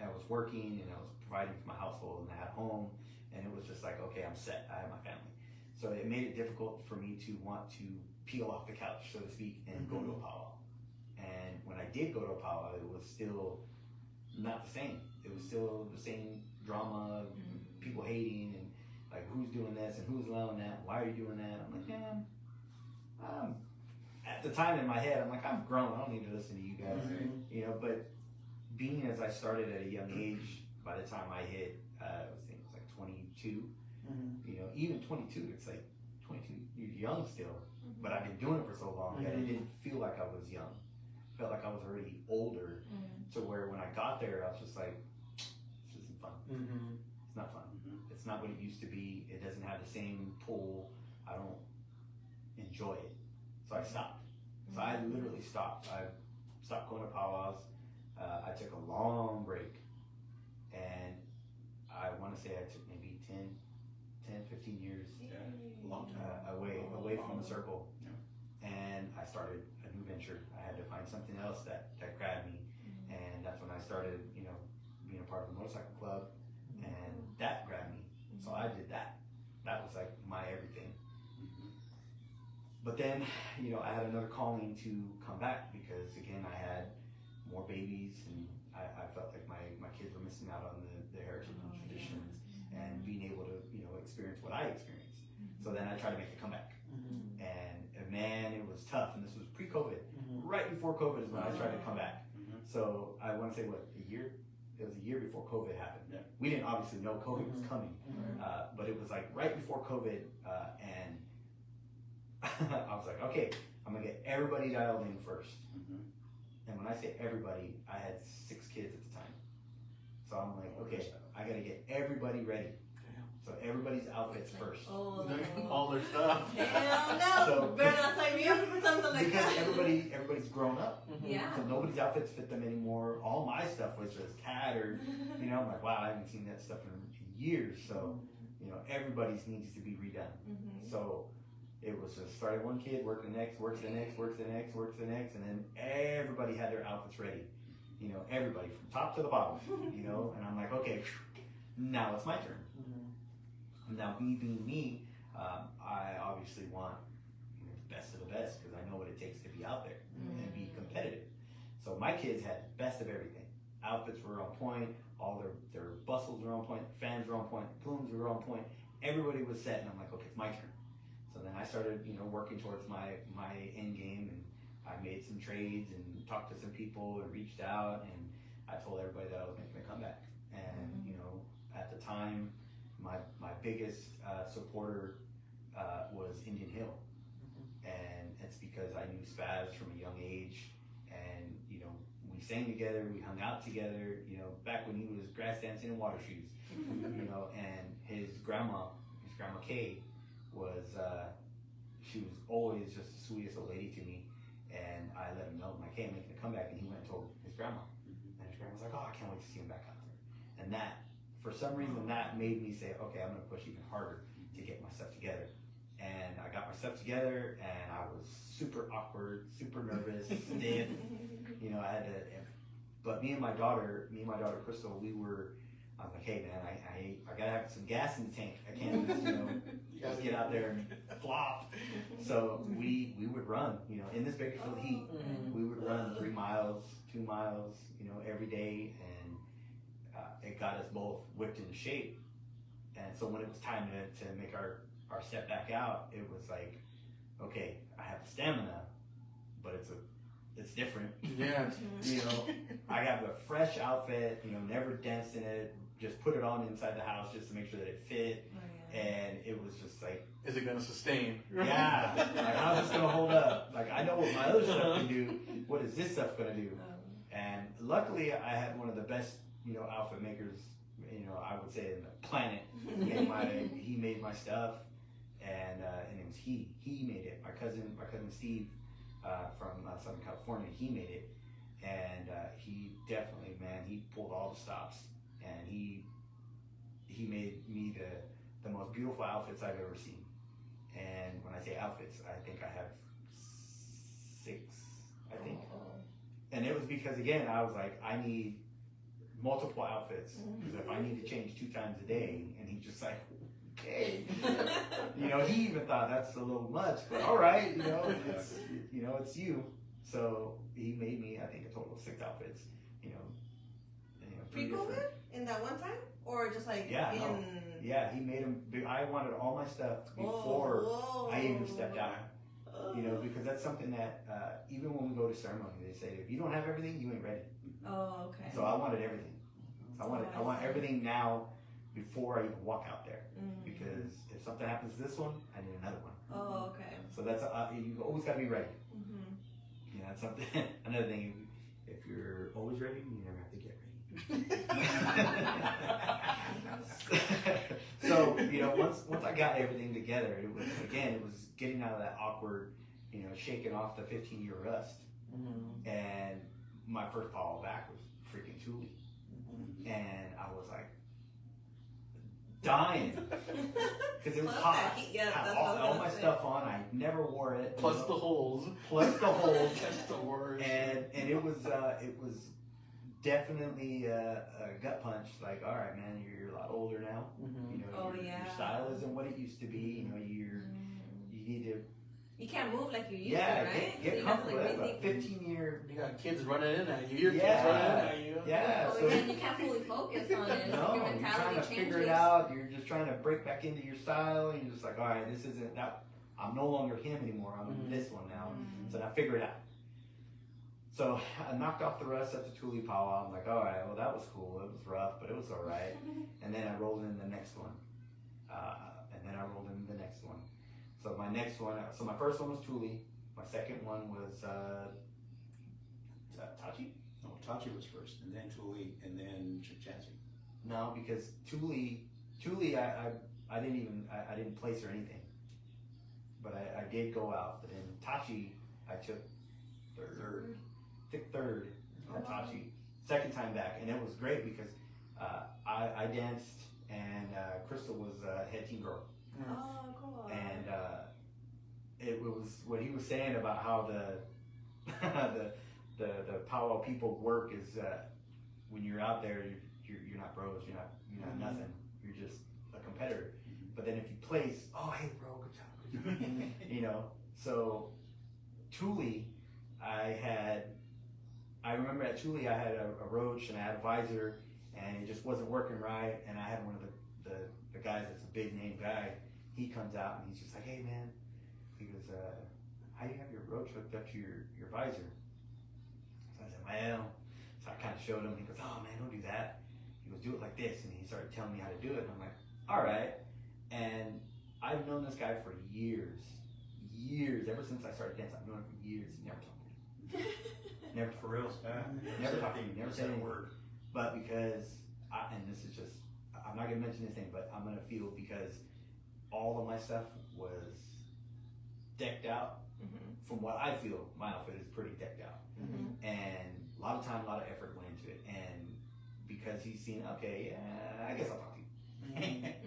I was working, and I was providing for my household, and I had a home, and it was just like, okay, I'm set. I have my family. So it made it difficult for me to want to peel off the couch, so to speak, and go to a powwow. And when I did go to a powwow, it was still not the same. It was still the same drama, people hating, and like, who's doing this and who's allowing that? Why are you doing that? I'm like, at the time in my head, I'm like, I'm grown. I don't need to listen to you guys, you know. But being as I started at a young age, by the time I hit, I think it was like 22. You know, even 22, it's like 22. You're young still, but I've been doing it for so long that it didn't feel like I was young. It felt like I was already older. To where when I got there, I was just like, this isn't fun. It's not fun. It's not what it used to be. It doesn't have the same pull. I don't enjoy it. So I stopped. So I literally stopped. I stopped going to powwows. I took a long break. And I want to say I took maybe 10, 15 years A long time. away from the circle. And I started a new venture. I had to find something else that grabbed me. And that's when I started, you know, being a part of the motorcycle club. And that grabbed me. So I did that. That was like my everything. But then, you know, I had another calling to come back because, again, I had more babies and I felt like my kids were missing out on the heritage and traditions and being able to, you know, experience what I experienced. So then I tried to make a comeback. And man, it was tough. And this was pre-COVID. Right before COVID is when I tried to come back. So I want to say, what, a year? It was a year before COVID happened. We didn't obviously know COVID was coming. But it was like right before COVID. And I was like, okay, I'm going to get everybody dialed in first. And when I say everybody, I had 6 kids at the time. So I'm like, okay, I got to get everybody ready. So everybody's outfits first. All their stuff. Hell no. So, better not sign me up for something like because that. everybody's grown up. Yeah. So nobody's outfits fit them anymore. All my stuff was just tattered. You know, I'm like, wow, I haven't seen that stuff in years. So, you know, everybody's needs to be redone. So it was just started one kid, work the next, works the next, works the next, works the next, and then everybody had their outfits ready. You know, everybody from top to the bottom. You know, and I'm like, okay, now it's my turn. Now, me being me, I obviously want, you know, the best of the best because I know what it takes to be out there and be competitive. So my kids had the best of everything. Outfits were on point. All their bustles were on point. Fans were on point. Plumes were on point. Everybody was set, and I'm like, okay, it's my turn. So then I started, you know, working towards my end game, and I made some trades and talked to some people and reached out, and I told everybody that I was making a comeback. And you know, at the time, my biggest supporter was Indian Hill, and it's because I knew Spaz from a young age, and you know, we sang together, we hung out together, you know, back when he was grass dancing in water shoes, you know, and his grandma Kay was she was always just the sweetest old lady to me, and I let him know, I'm like, hey, I'm making a comeback, and he went and told his grandma, and his grandma was like, oh, I can't wait to see him back out there, and that. For some reason, that made me say, okay, I'm going to push even harder to get my stuff together. And I got my stuff together, and I was super awkward, super nervous, stiff. You know, I had to, but me and my daughter Crystal, I was like, hey man, I got to have some gas in the tank. I can't just, you know, just get out there and flop. So we would run, you know, in this Bakersfield heat, we would run 3 miles, 2 miles, you know, every day. And it got us both whipped into shape. And so when it was time to make our step back out, it was like, okay, I have the stamina, but it's different. Yeah. You know, I have a fresh outfit, you know, never danced in it, just put it on inside the house just to make sure that it fit. And it was just like, is it going to sustain? Yeah. Like, how's this going to hold up? Like, I know what my other stuff can do. What is this stuff going to do? And luckily, I had one of the best, you know, outfit makers, you know, I would say in the planet. He made my stuff, and it was he made it. My cousin Steve from Southern California, he made it, and he definitely, man, he pulled all the stops, and he made me the most beautiful outfits I've ever seen. And when I say outfits, I think I have 6, I think. And it was because, again, I was like, I need multiple outfits, because if I need to change 2 times a day, and he's just like, okay, you know, he even thought that's a little much, but all right, it's you. So he made me, I think, a total of 6 outfits, you know, Pre-COVID? In that one time? Or just like Yeah, he made them. I wanted all my stuff before I even stepped out. You know, because that's something that even when we go to ceremony, they say if you don't have everything, you ain't ready. Oh, okay. So I wanted everything. I want everything now before I even walk out there. Because if something happens to this one, I need another one. Oh, okay. So that's you always got to be ready. Mm-hmm. You know, that's something. Another thing, if you're always ready, you never have to get ready. So you know, once I got everything together, it was getting out of that awkward, you know, shaking off the 15-year rust. And my first follow back was freaking Thule, and I was like dying because it was hot. All my stuff on, I never wore it. Plus the holes. Plus the holes. That's the worst. And it was definitely a gut punch. Like, all right, man, you're a lot older now. You know, your style isn't what it used to be. You know, you need to. You can't move like you used to, right? Get so comfortable. You have to, like, 15-year. You got kids running in at you. Your kids running in at you. Yeah. Oh, So yeah, you can't fully focus on it. no, Your you're mentality trying to changes. figure it out. You're just trying to break back into your style. And you're just like, all right, this isn't that. I'm no longer him anymore. I'm this one now. So now figure it out. So I knocked off the rust at the Thule powwow. I'm like, all right, well, that was cool. It was rough, but it was all right. And then I rolled in the next one. And then I rolled in the next one. So my next one, so my first one was Thule. My second one was Tachi? No, Tachi was first, and then Thule, and then Chansey. No, because Thule, I didn't place or anything. But I did go out. But then Tachi, I took third. Took third at Tachi. Second time back, and it was great because I danced and Crystal was head team girl. Oh, cool. And it was what he was saying about how the powwow people work is when you're out there, you're not bros, you're not nothing, you're just a competitor. But then if you place, oh hey bro, good job. You know, so Thule, I remember at Thule I had a roach and I had a visor and it just wasn't working right, and I had one of the guys that's a big name guy. He comes out and he's just like, hey man, he goes, how do you have your roach hooked up to your visor? So I said, well, so I kind of showed him. He goes, oh man, don't do that. He goes, do it like this, and he started telling me how to do it, and I'm like, all right. And I've known this guy for years, ever since I started dancing. I've known him for years. He never told me. Never For real? Never talked to me. Never said a a word. But because and this is just, I'm not gonna mention anything, but I'm gonna feel because all of my stuff was decked out. From what I feel, my outfit is pretty decked out, and a lot of time, a lot of effort went into it. And because he's seen, okay, yeah, I guess I'll talk to you.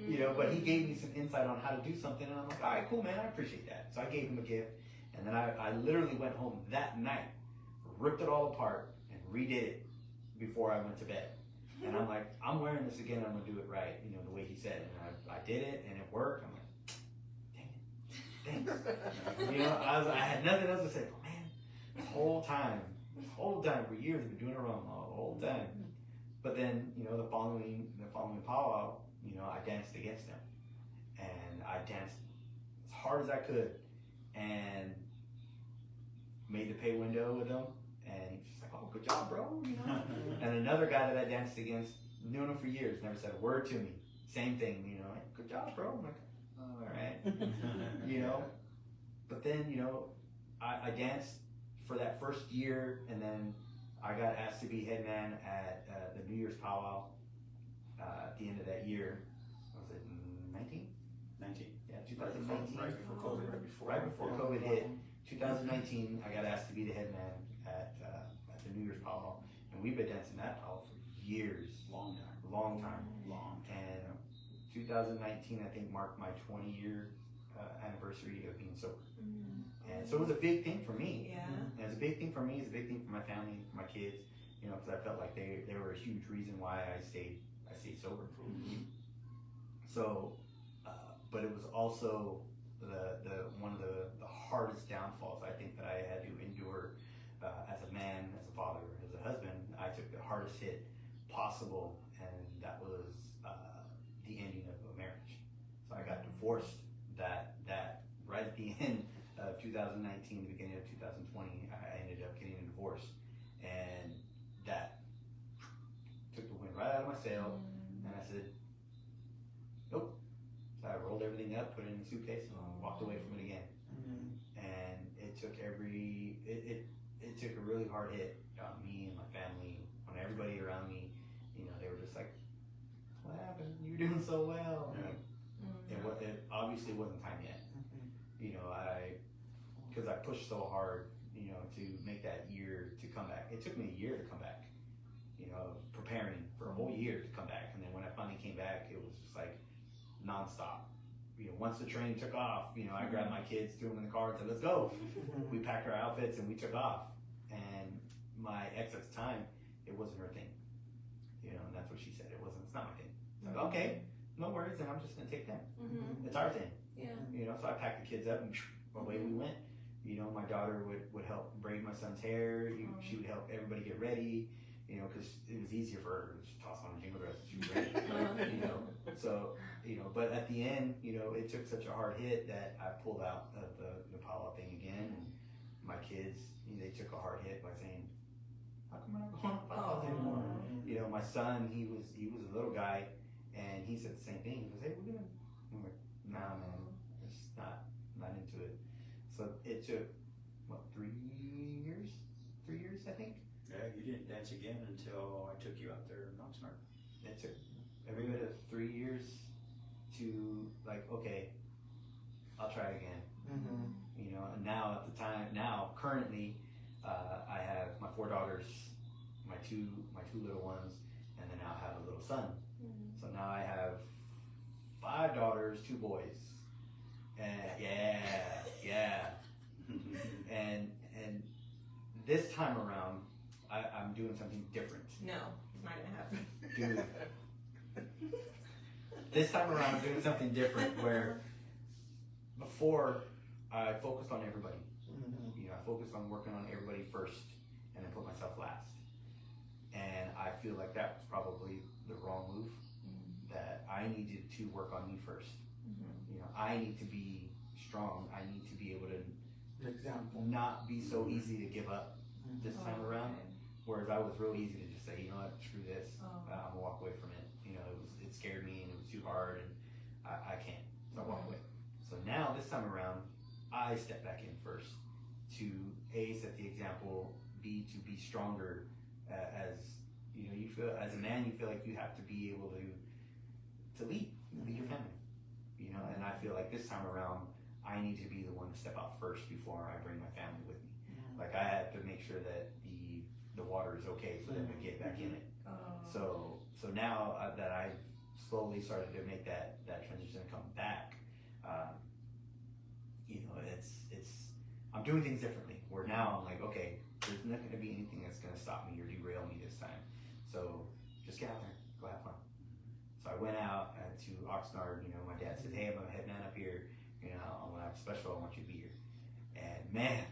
You know, but he gave me some insight on how to do something, and I'm like, all right, cool, man, I appreciate that. So I gave him a gift, and then I literally went home that night, ripped it all apart, and redid it before I went to bed. And I'm like, I'm wearing this again, I'm gonna do it right, you know, the way he said. And I did it, and it worked. I'm like, dang it, thanks. You know, I had nothing else to say. But man, this whole time for years, I've been doing it wrong the whole time. But then, you know, the following powwow, you know, I danced against him, and I danced as hard as I could, and made the pay window with him, and he's just like, "Oh, good job, bro," you know. And another guy that I danced against, knew him for years, never said a word to me. Same thing, you know, like, "Good job, bro." I'm like, "All right," you know. But then, you know, I danced for that first year, and then I got asked to be head man at the New Year's powwow at the end of that year. Was it 19? 19. Yeah, 2019. Right before COVID. Right before COVID hit. 2019, I got asked to be the head man at the New Year's powwow, and we've been dancing that powwow for years. Long time. And 2019, I think, marked my 20-year anniversary of being sober. And so it was a big thing for me. Yeah. And it's a big thing for me. It's a big thing for my family, for my kids. You know, because I felt like they were a huge reason why I stayed sober. So, but it was also the one of the hardest downfalls I think that I had to endure as a man, as a father, as a husband. I took the hardest hit possible, and that was the ending of a marriage. So I got divorced that right at the end of 2019, sale. And I said, nope. So I rolled everything up, put it in the suitcase, and walked away from it again. And it took it took a really hard hit on me and my family, on everybody around me. You know, they were just like, what happened? You're doing so well. It obviously wasn't time yet. You know, because I pushed so hard, you know, to make that year to come back. It took me a year to come back, you know, preparing for a whole year to come back. And then when I finally came back, it was just like nonstop. You know, once the train took off, you know, I grabbed my kids, threw them in the car, and said, let's go. We packed our outfits and we took off. And my ex at the time, it wasn't her thing. You know, and that's what she said. It's not my thing. It's like, okay, no worries, then I'm just gonna take them. It's our thing. Yeah. You know, so I packed the kids up and away we went. You know, my daughter would help braid my son's hair. She would help everybody get ready. You know, because it was easier for her to just toss on a jingle dress and she was ready. You know, so you know, but at the end, you know, it took such a hard hit that I pulled out of the powwow thing again, and my kids, you know, they took a hard hit by saying, "How come we're not going to powwows anymore?" You know, my son, he was a little guy, and he said the same thing. He goes, "Hey, we're gonna." I'm like, "Nah, man, it's not into it." So it took what 3 years? 3 years, I think. Yeah, you didn't dance again until I took you out there in Oxnard. It took every bit of 3 years to like, okay, I'll try again. You know, and now currently, I have my 4 daughters, my two little ones, and then now I have a little son. So now I have 5 daughters, 2 boys, and and this time around, I'm doing something different. No, it's not gonna happen. Dude, this time around, I'm doing something different where before I focused on everybody. You know, I focused on working on everybody first and then put myself last. And I feel like that was probably the wrong move. That I needed to work on me first. You know, I need to be strong. I need to be able to not be so easy to give up this time around. Whereas I was real easy to just say, you know what, screw this. I'm gonna walk away from it. You know, it scared me and it was too hard and I can't. So I walk away. So now this time around, I step back in first to A, set the example, B, to be stronger as you know, you feel as a man, you feel like you have to be able to lead your family. You know, and I feel like this time around, I need to be the one to step out first before I bring my family with me. Like I have to make sure that the water is okay for them to get back in it. So now that I've slowly started to make that transition and come back, you know, I'm doing things differently. Where now I'm like, okay, there's not going to be anything that's going to stop me or derail me this time. So just get out there, go have fun. So I went out to Oxnard. You know, my dad said, hey, I'm heading out up here. You know, I'm gonna have a special. I want you to be here. And man,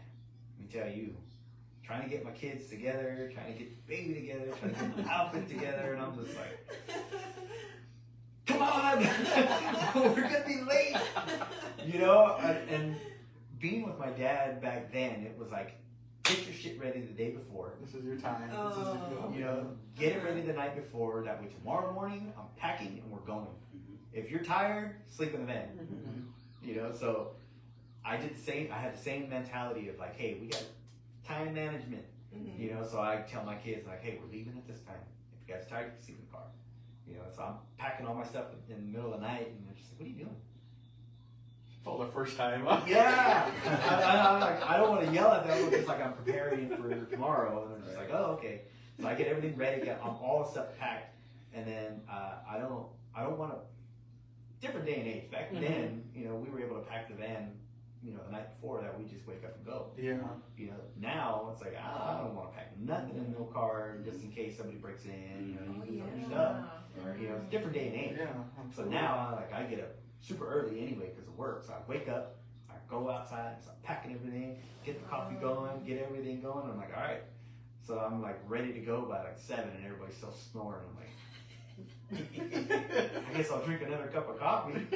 let me tell you, trying to get my kids together, trying to get the baby together, trying to get the outfit together, and I'm just like, come on, we're gonna be late. You know, and being with my dad back then, it was like, get your shit ready the day before. This is your time. You know, get it ready the night before. That way tomorrow morning, I'm packing and we're going. If you're tired, sleep in the bed. You know, so I did the same. I had the same mentality of like, hey, we got time management. You know, so I tell my kids like, hey, we're leaving at this time. If you guys are tired, you can sleep in the car. You know, so I'm packing all my stuff in the middle of the night, and they're just like, what are you doing? For the first time. Yeah. I'm like, I don't want to yell at them. I'm just like, I'm preparing for tomorrow, and they're just like, oh, okay. So I get everything ready, get all the stuff packed, and then I don't want to. Different day and age. Back then, you know, we were able to pack the van, you know, the night before that we just wake up and go. Yeah. You know, now it's like, I don't want to pack nothing in no car just in case somebody breaks in, you know, you lose all your stuff. You know, it's a different day and age. Yeah. So now, I get up super early anyway because of work. So I wake up, I go outside, start packing everything, get the coffee going, get everything going. I'm like, all right. So I'm like ready to go by like 7 and everybody's still snoring. I'm like, I guess I'll drink another cup of coffee.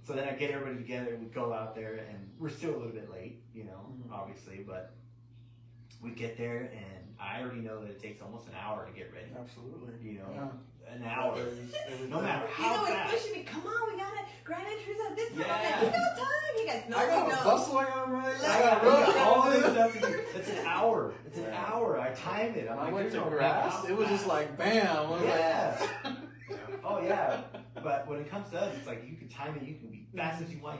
So then I get everybody together and we go out there and we're still a little bit late, you know, obviously, but we get there, and I already know that it takes almost an hour to get ready. Absolutely. You know, Yeah. an hour. No matter You how know, it's fast. pushing me. Come on, we gotta grand entries at this time. Yeah. I'm like, we got time. You guys know I we got a don't. bustle on right. I got all this stuff to do. It's an hour. It's an hour. I time it. I'm I like, went there's to no grass. way It was how just fast. like bam. I was Yeah. Oh yeah. But when it comes to us, it's like you can time it. You can be fast as you want.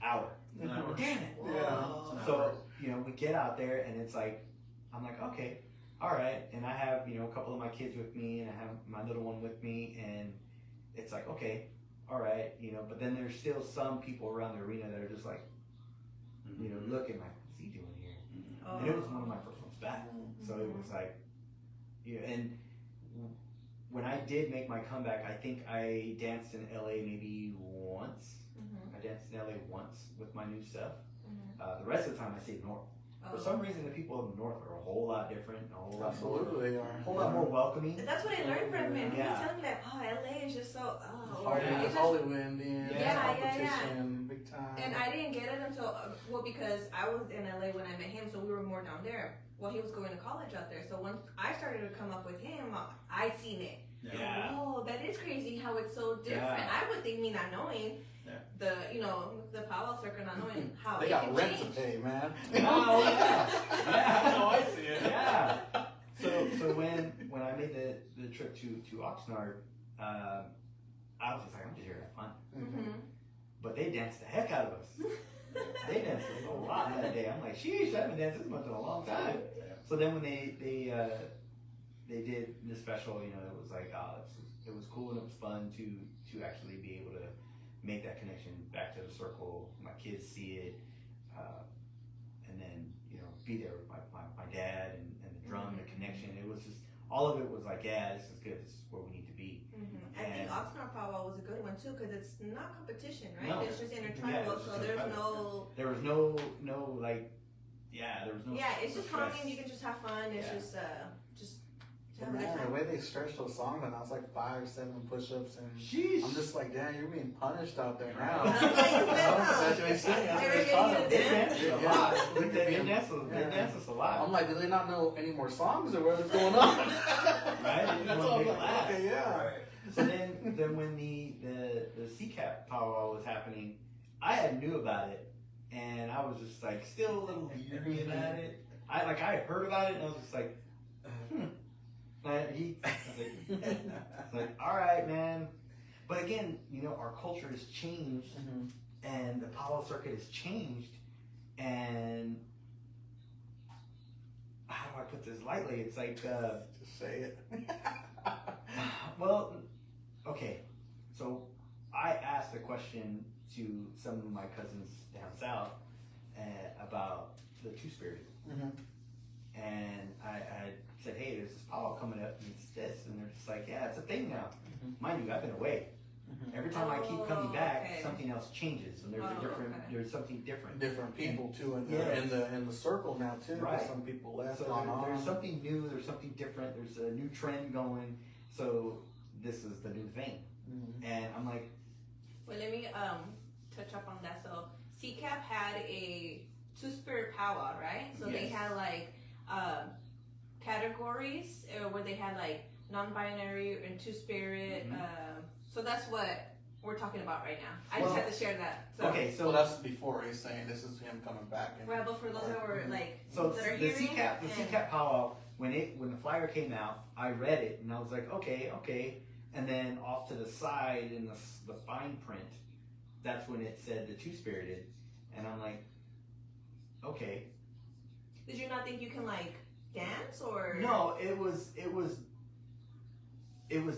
Hour. An hour. Damn it. Whoa. So, you know, we get out there and it's like, I'm like, okay, all right. And I have, you know, a couple of my kids with me and I have my little one with me and it's like, okay, all right, you know, but then there's still some people around the arena that are just like, you know, looking like, what's he doing here? Oh. And it was one of my first ones back. So it was like, yeah, and when I did make my comeback, I think I danced in LA maybe once. I danced in LA once with my new stuff. The rest of the time I stayed north. For some reason, the people of the north are a whole lot different, a whole lot more, Absolutely, they are. a whole lot more welcoming. That's what I learned from him. He Yeah. was telling me like, oh, LA is just so, Hollywood, it's just, Hollywood, Indian Yeah, competition, big time. and I didn't get it until, well, because I was in LA when I met him, so we were more down there. Well, he was going to college out there, so once I started to come up with him, I seen it. Yeah. Oh, that is crazy how it's so different. Yeah. I would think me not knowing the, you know, the powwow circle, not knowing how They it got can rent change. to pay, man. Oh yeah, That's yeah. how I see it. Yeah. So when I made the trip to Oxnard, I was just like, I'm just here to have fun. Mm-hmm. But they danced the heck out of us. They danced a lot that day. I'm like, sheesh, I haven't danced this much in a long time. So then when they did the special, you know, it was like, it was cool and it was fun to actually be able to make that connection back to the circle. My kids see it, and then you know, be there with my dad and the drum, the connection. It was just all of it was like, yeah, this is good. This is where we need to be. I think Oxnard powwow was a good one too because it's not competition, right? No. It's just intertribal, it's so just there's intertribal. no. There was no like, yeah, there was no. Yeah, it's just stress. humming. You can just have fun. It's Yeah. just But have a good man, time. the way they stretch those songs, and I was like 5-7 push-ups, and Sheesh. I'm just like, damn, you're being punished out there now. That's what you said, That's huh? what they say. That's They what were they getting call you it. to They dance? danced a Yeah. lot. They They danced us a lot. I'm like, do they not know any more songs, or what's going on? Right? They just That's wanna all I'm make like, it last. okay, yeah. So then when the CCAP powwow was happening, I had knew about it, and I was just like still a little leery about it. I had heard about it, and I was just like, I was like, all right, man. But again, you know, our culture has changed, and the powwow circuit has changed, and how do I put this lightly? It's like, Just say it. well, okay. So I asked a question to some of my cousins down south about the Two-Spirited. And I said, hey, there's this powwow coming up, and it's this. And they're just like, yeah, it's a thing now. Mind you, I've been away. Every time I keep coming back, okay. something else changes, and there's there's something different. Different people too in the Yes. in the circle now too. Right. Some people left. So there's something new, there's something different, there's a new trend going. So this is the new thing. And I'm like, Well, let me touch up on that. So CCAP had a two-spirit powwow, right? So they Yes. had like categories where they had like non-binary and two-spirit. So that's what we're talking about right now. I just had to share that. So, okay, so well, that's before he's saying this is him coming back. And, right, but for those that were like So that are the hearing CCAP powwow, when the flyer came out, I read it and I was like, okay, and then off to the side in the fine print, that's when it said the Two-Spirited, and I'm like, okay. Did you not think you can like dance or? No, it was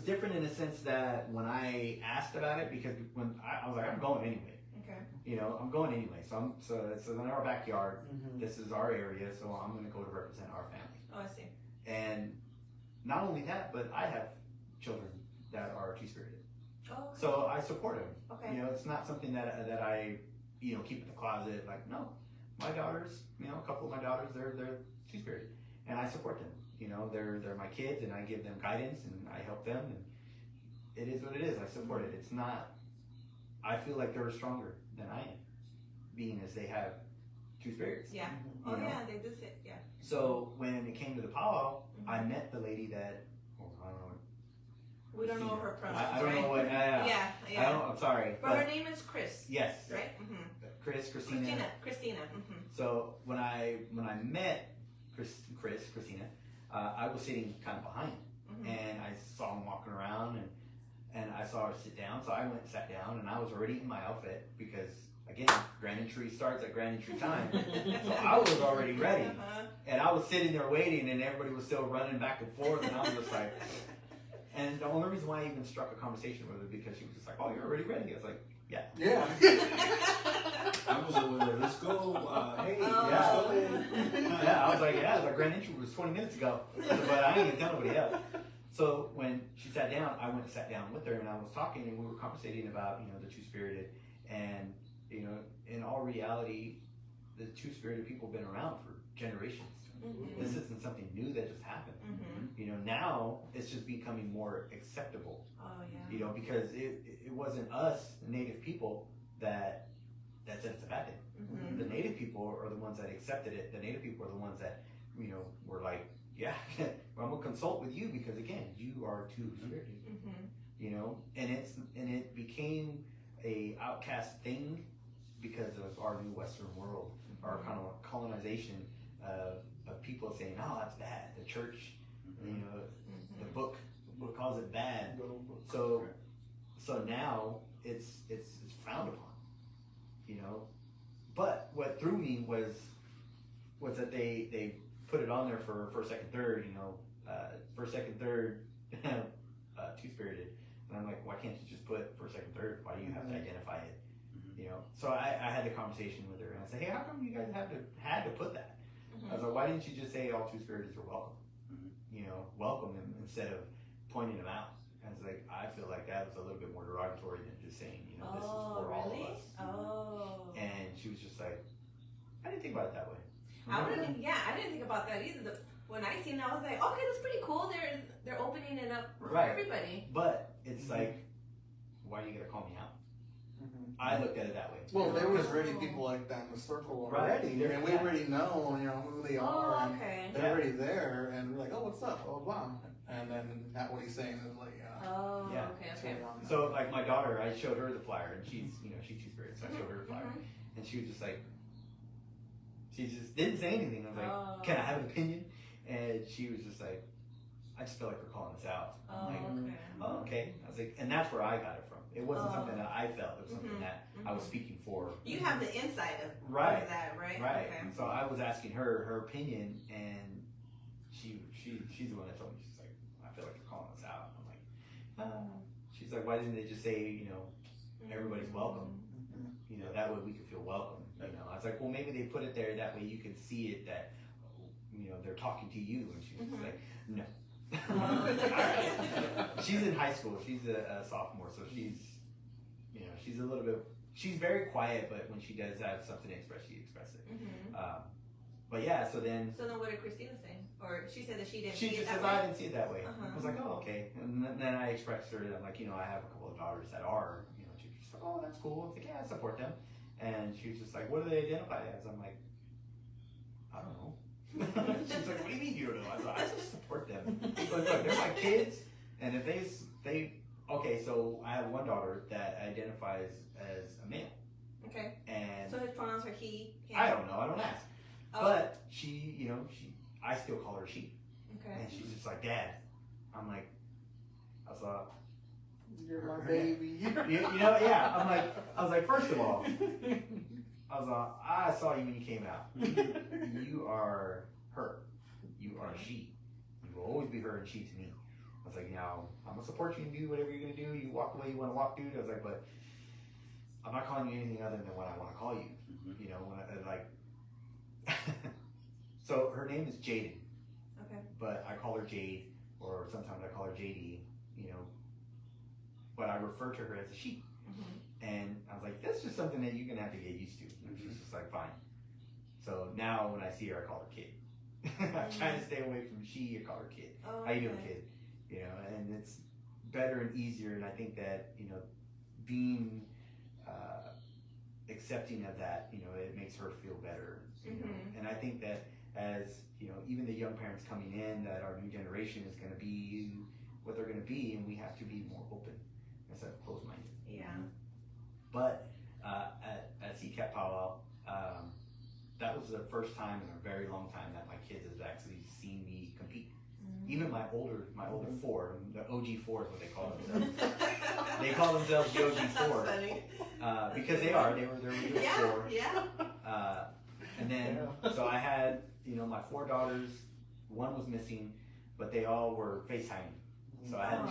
different in the sense that when I asked about it, because when I was like, I'm going anyway. Okay. You know, I'm going anyway. So it's in our backyard. This is our area, so I'm going to go to represent our family. Oh, I see. And not only that, but I have children that are Two-Spirited. Oh, okay. So I support them. Okay. You know, it's not something that I, you know, keep in the closet. Like, no, my daughters, you know, a couple of my daughters, they're Two-Spirited, and I support them. You know, they're my kids, and I give them guidance, and I help them, and it is what it is. I support it. It's not. I feel like they're stronger than I am, being as they have two spirits. Yeah. You Oh know? yeah, they did say yeah. So when it came to the powwow, I met the lady that, I don't know. We don't know her pronouns. I don't right? know what. Yeah. I'm sorry. But her name is Chris. Yes. Right. Christina. Christina. So when I met Christina, I was sitting kind of behind, and I saw him walking around, and I saw her sit down. So I went and sat down, and I was already in my outfit because, again, grand entry starts at grand entry time. So I was already ready, and I was sitting there waiting, and everybody was still running back and forth, and I was just like. And the only reason why I even struck a conversation with her because she was just like, "Oh, you're already ready." I was like, "Yeah." Yeah. I was over there. Let's go. Hey, Yeah, I was like, "Yeah." The grand entry was 20 minutes ago, but I didn't even tell nobody else. So when she sat down, I went and sat down with her, and I was talking, and we were conversating about the two-spirited, and in all reality, the two-spirited people have been around for generations. This isn't something new that just happened. Now it's just becoming more acceptable. Oh yeah. Because it wasn't us, the native people, that said it's a bad thing. The native people are the ones that accepted it. The native people are the ones that were like, yeah, I'm gonna consult with you because again, you are two-spirited. And it became a outcast thing because of our new Western world, our kind of colonization of people saying, "Oh, that's bad." The church, the book calls it bad. So now it's frowned upon. But what threw me was that they put it on there for first, second, third. First, second, third, two-spirited, and I'm like, why can't you just put first, second, third? Why do you have to identify it? So I had the conversation with her, and I said, hey, how come you guys had to put that? I was like, why didn't you just say all two-spiriteds are welcome? Welcome them instead of pointing them out. I was like, I feel like that was a little bit more derogatory than just saying, this is for all of us. Oh. And she was just like, I didn't think about it that way. I didn't think about that either. When I seen it, I was like, okay, that's pretty cool. They're opening it up for everybody. But it's like, why are you gonna call me out? I looked at it that way. Well, there was already people like that in the circle already. And we already know, who they are. Okay. And they're already there, and we're like, oh, what's up? Oh, wow. And then that what he's saying is like, oh, yeah. Okay. So like my daughter, I showed her the flyer, and she's she's two-spirited, so I showed her the flyer, and she was just like, she just didn't say anything. I was like, can I have an opinion? And she was just like, I just feel like they're calling us out. I'm like, oh, okay. I was like, and that's where I got it from. It wasn't something that I felt. It was something that I was speaking for. You have the insight of that, right? Right. Okay. So I was asking her opinion, and she's the one that told me. She's like, I feel like they're calling us out. I'm like, she's like, why didn't they just say, everybody's welcome? That way we could feel welcome. I was like, well, maybe they put it there that way you can see it that, they're talking to you. And she's just like, no. She's in high school. She's a sophomore, so she's a little bit. She's very quiet, but when she does have something to express, she expresses it. But yeah, so then what did Christina say? Or she said that she didn't. She see just it that says, way? I didn't see it that way. I was like, oh, okay. And then I expressed to her that I'm like, I have a couple of daughters that are, she's like, oh, that's cool. I was like, yeah, I support them. And she was just like, what do they identify as? I'm like, I don't know. She's like, what do you mean you don't know? I was like, I just support them. But look, they're my kids, and if they okay, so I have one daughter that identifies as a male. Okay. And so his pronouns are he, him? I don't know, I don't ask. Oh. But she, I still call her she. Okay. And she's just like, Dad. I'm like, I was like, you're my baby. Yeah. I was like, first of all, I saw you when you came out. You are her. You are she. You will always be her and she to me. I was like, now, I'm going to support you and do whatever you're going to do. You walk the way you want to walk, dude. I was like, but I'm not calling you anything other than what I want to call you. So her name is Jaden. Okay. But I call her Jade, or sometimes I call her JD, but I refer to her as a she. And I was like, that's just something that you're going to have to get used to. And she's just like, fine. So now when I see her, I call her kid. I try to stay away from she, I call her kid. Oh, how you doing, kid? And it's better and easier. And I think that, being accepting of that, you know, it makes her feel better. You know? Mm-hmm. And I think that as, you know, even the young parents coming in, that our new generation is going to be what they're going to be, and we have to be more open instead of closed-minded. Yeah. But at CCAP Powwow, that was the first time in a very long time that my kids have actually seen me compete. Mm-hmm. Even my older four, the OG four is what they call themselves. They call themselves the OG four. That's funny. Because they're real four. Yeah. And then so I had, you know, my 4 daughters. One was missing, but they all were FaceTiming. So I had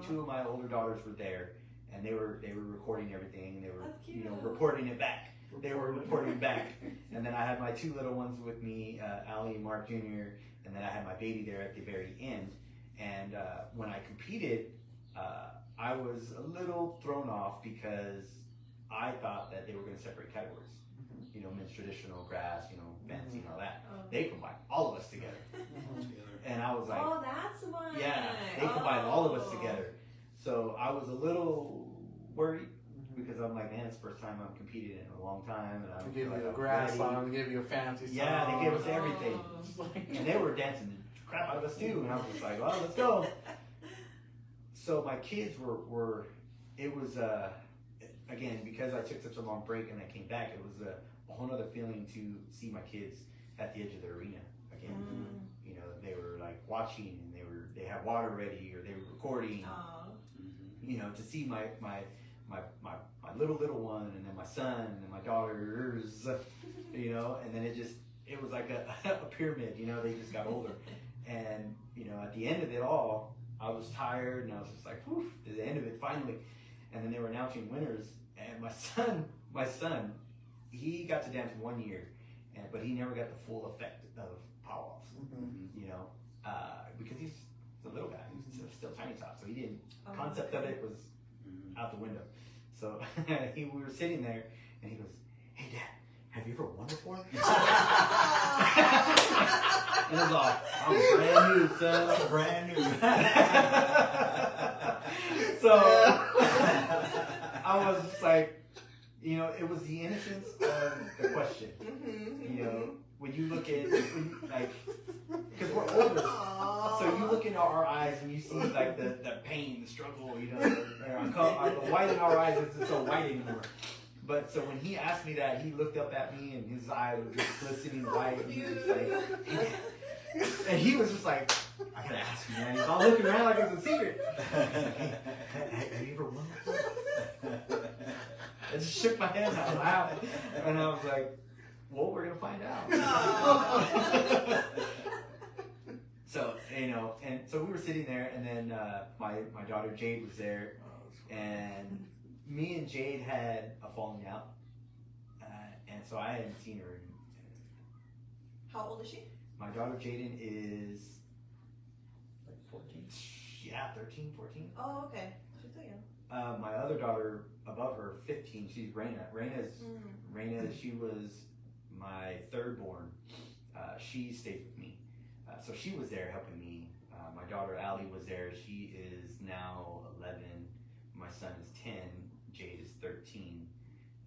two of my older daughters were there, and they were recording everything, and they were, you know, reporting it back. They were reporting back. And then I had my 2 little ones with me, Allie and Mark Jr., and then I had my baby there at the very end. And when I competed, I was a little thrown off because I thought that they were going to separate categories. You know, men's traditional, grass, you know, fancy and all that. They combined all of us together. And I was like, oh, that's why. yeah, they combined all of us together. So I was a little worried because I'm like, man, it's the first time I'm competing in a long time. And I They gave like you a grass song, they gave you a fancy song. Yeah, they gave us everything. And they were dancing the crap out of us too. And I was just like, well, let's go. So my kids were it was, again, because I took such a long break and I came back, it was a whole other feeling to see my kids at the edge of the arena again. You know, they were like watching, and they had water ready, or they were recording. You know, to see my little one, and then my son, and then my daughters, you know, and then it was like a pyramid, you know, they just got older. And, you know, at the end of it all, I was tired, and I was just like, whew, to the end of it finally. And then they were announcing winners, and my son, he got to dance 1 year, but he never got the full effect of powwows, you know, because he's a little guy, he's still tiny tot, so he didn't, concept of it was out the window. So we were sitting there, and he goes, hey Dad, have you ever won before? And it was all, I'm brand new, son, I'm brand new. So I was just like, you know, it was the innocence of the question. You know, when you look at, like, because we're older, so you look into our eyes and you see like the pain, the struggle, you know, the white in our eyes isn't so white anymore. But so when he asked me that, he looked up at me and his eye was just glistening white, and he was like, hey. And he was just like, I gotta ask you, man. He's all looking around like it's a secret. Hey, have you ever won before? I just shook my head out loud, and I was like, well, we're gonna find out. So, you know, and so we were sitting there, and then my daughter Jade was there, and me and Jade had a falling out, and so I hadn't seen her. How old is she? My daughter Jaden is Like 14? Yeah, 13, 14. Oh, okay. She's still young. My other daughter above her, 15, she's Raina. Raina, she was my third born. She stayed with me. So she was there helping me. My daughter Allie was there. She is now 11. My son is 10. Jade is 13.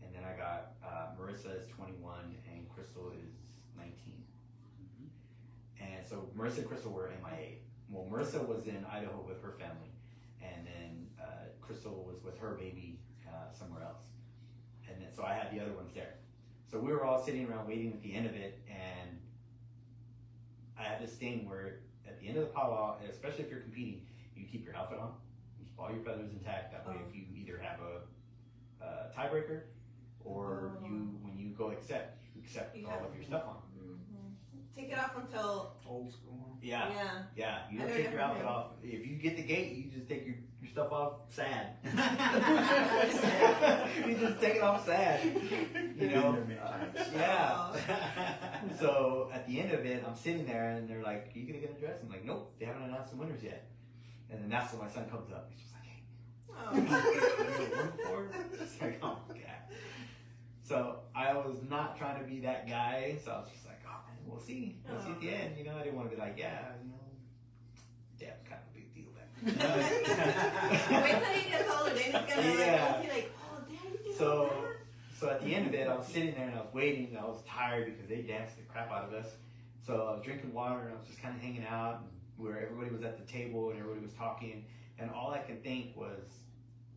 And then I got Marissa is 21 and Crystal is 19. And so Marissa and Crystal were MIA. Well, Marissa was in Idaho with her family, and then Crystal was with her baby somewhere else. And then so I had the other ones there. So we were all sitting around waiting at the end of it, and I had this thing where at the end of the powwow, especially if you're competing, you keep your outfit on, you keep all your feathers intact. That way, if you either have a tiebreaker, or when you go accept, you accept all of your stuff on. Take it off until Old school. Yeah. You don't take your outfit off. If you get the gate, you just take your stuff off sad. You just take it off sad. You know? Yeah. So at the end of it, I'm sitting there and they're like, are you going to get a dress? I'm like, nope, they haven't announced the winners yet. And then that's when my son comes up. He's just like, hey. Just like, oh my God. So I was not trying to be that guy. So I was just like, oh man, we'll see. We'll see at the end. You know, I didn't want to be like, yeah, you know, Dad's kind of a big deal back then. Wait till he gets older, then he's gonna like, oh, Daddy did So at the end of it, I was sitting there and I was waiting and I was tired because they danced the crap out of us. So I was drinking water and I was just kind of hanging out where everybody was at the table and everybody was talking. And all I could think was,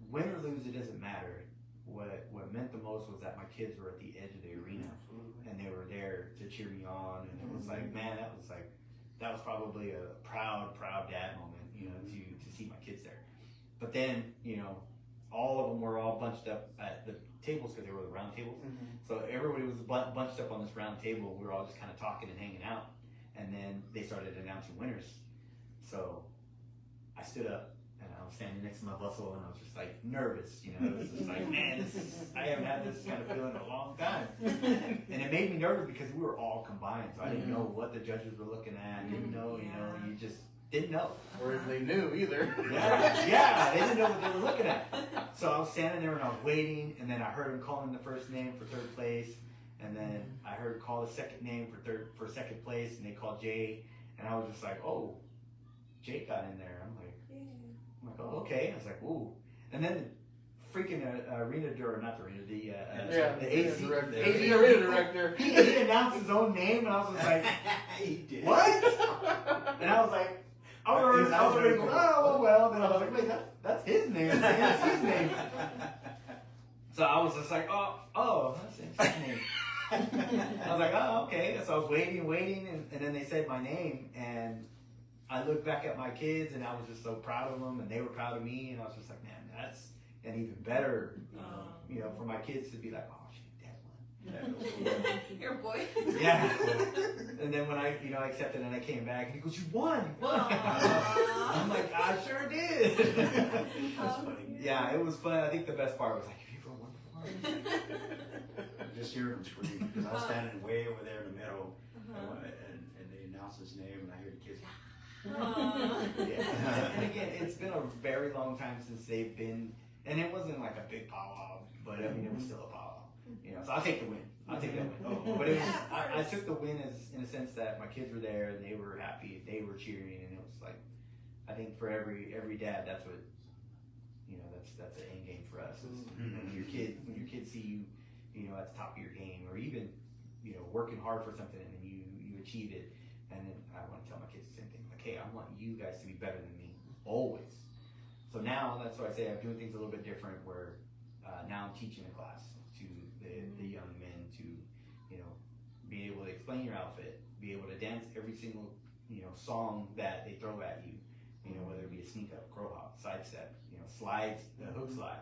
win or lose, it doesn't matter. What meant the most was that my kids were at the edge of the arena and they were there to cheer me on. And it was like, man, that was probably a proud dad moment, you know, to see my kids there. But then, you know, all of them were all bunched up at the tables because they were the round tables. So everybody was bunched up on this round table. We were all just kind of talking and hanging out. And then they started announcing winners. So I stood up and I was standing next to my bustle and I was just like nervous, you know. It was just like, man, I haven't had this kind of feeling in a long time. And it made me nervous because we were all combined. So I didn't know what the judges were looking at. Didn't know, you know, you just didn't know. Or if they knew either. Yeah, they didn't know what they were looking at. So I was standing there and I was waiting, and then I heard him calling the first name for third place, and then I heard call the second name for second place, and they called Jay, and I was just like, oh, Jake got in there. I'm like, oh, okay. I was like, ooh. And then the freaking arena director, not the arena, the AC director. He announced his own name, and I was just like, He did. what? And I was like, I was already going, oh, well. Then I was like, wait, that's his name. That's his name. So I was just like, oh, that's his name. I was like, oh, okay. So I was waiting, and then they said my name, and I looked back at my kids, and I was just so proud of them, and they were proud of me, and I was just like, man, that's an even better, you know, for my kids to be like, oh, shit, Dad won. Your boy. Yeah. And then when I accepted and I came back, and he goes, you won. I'm like, I sure did. That's funny. Yeah, it was fun. I think the best part was like, have you ever won before? Just hearing him scream, because I was standing way over there in the middle, and they announced his name, and I hear the kids. Yeah. And again, it's been a very long time since they've been, and it wasn't like a big powwow, but I mean, it was still a powwow. You know, so I'll take the win. I'll take that win. But it was, I took the win as in a sense that my kids were there and they were happy, they were cheering, and it was like, I think for every dad, that's what, you know, that's the end game for us. Is, you know, when your kids see you, you know, at the top of your game, or even, you know, working hard for something and then you achieve it, and then I want to tell my kids the same thing. Like, hey, I want you guys to be better than me always. So now that's why I say I'm doing things a little bit different. Where now I'm teaching a class to the young men to, you know, be able to explain your outfit, be able to dance every single, you know, song that they throw at you. You know, whether it be a sneak up, crow hop, sidestep, you know, slides, the hook slide,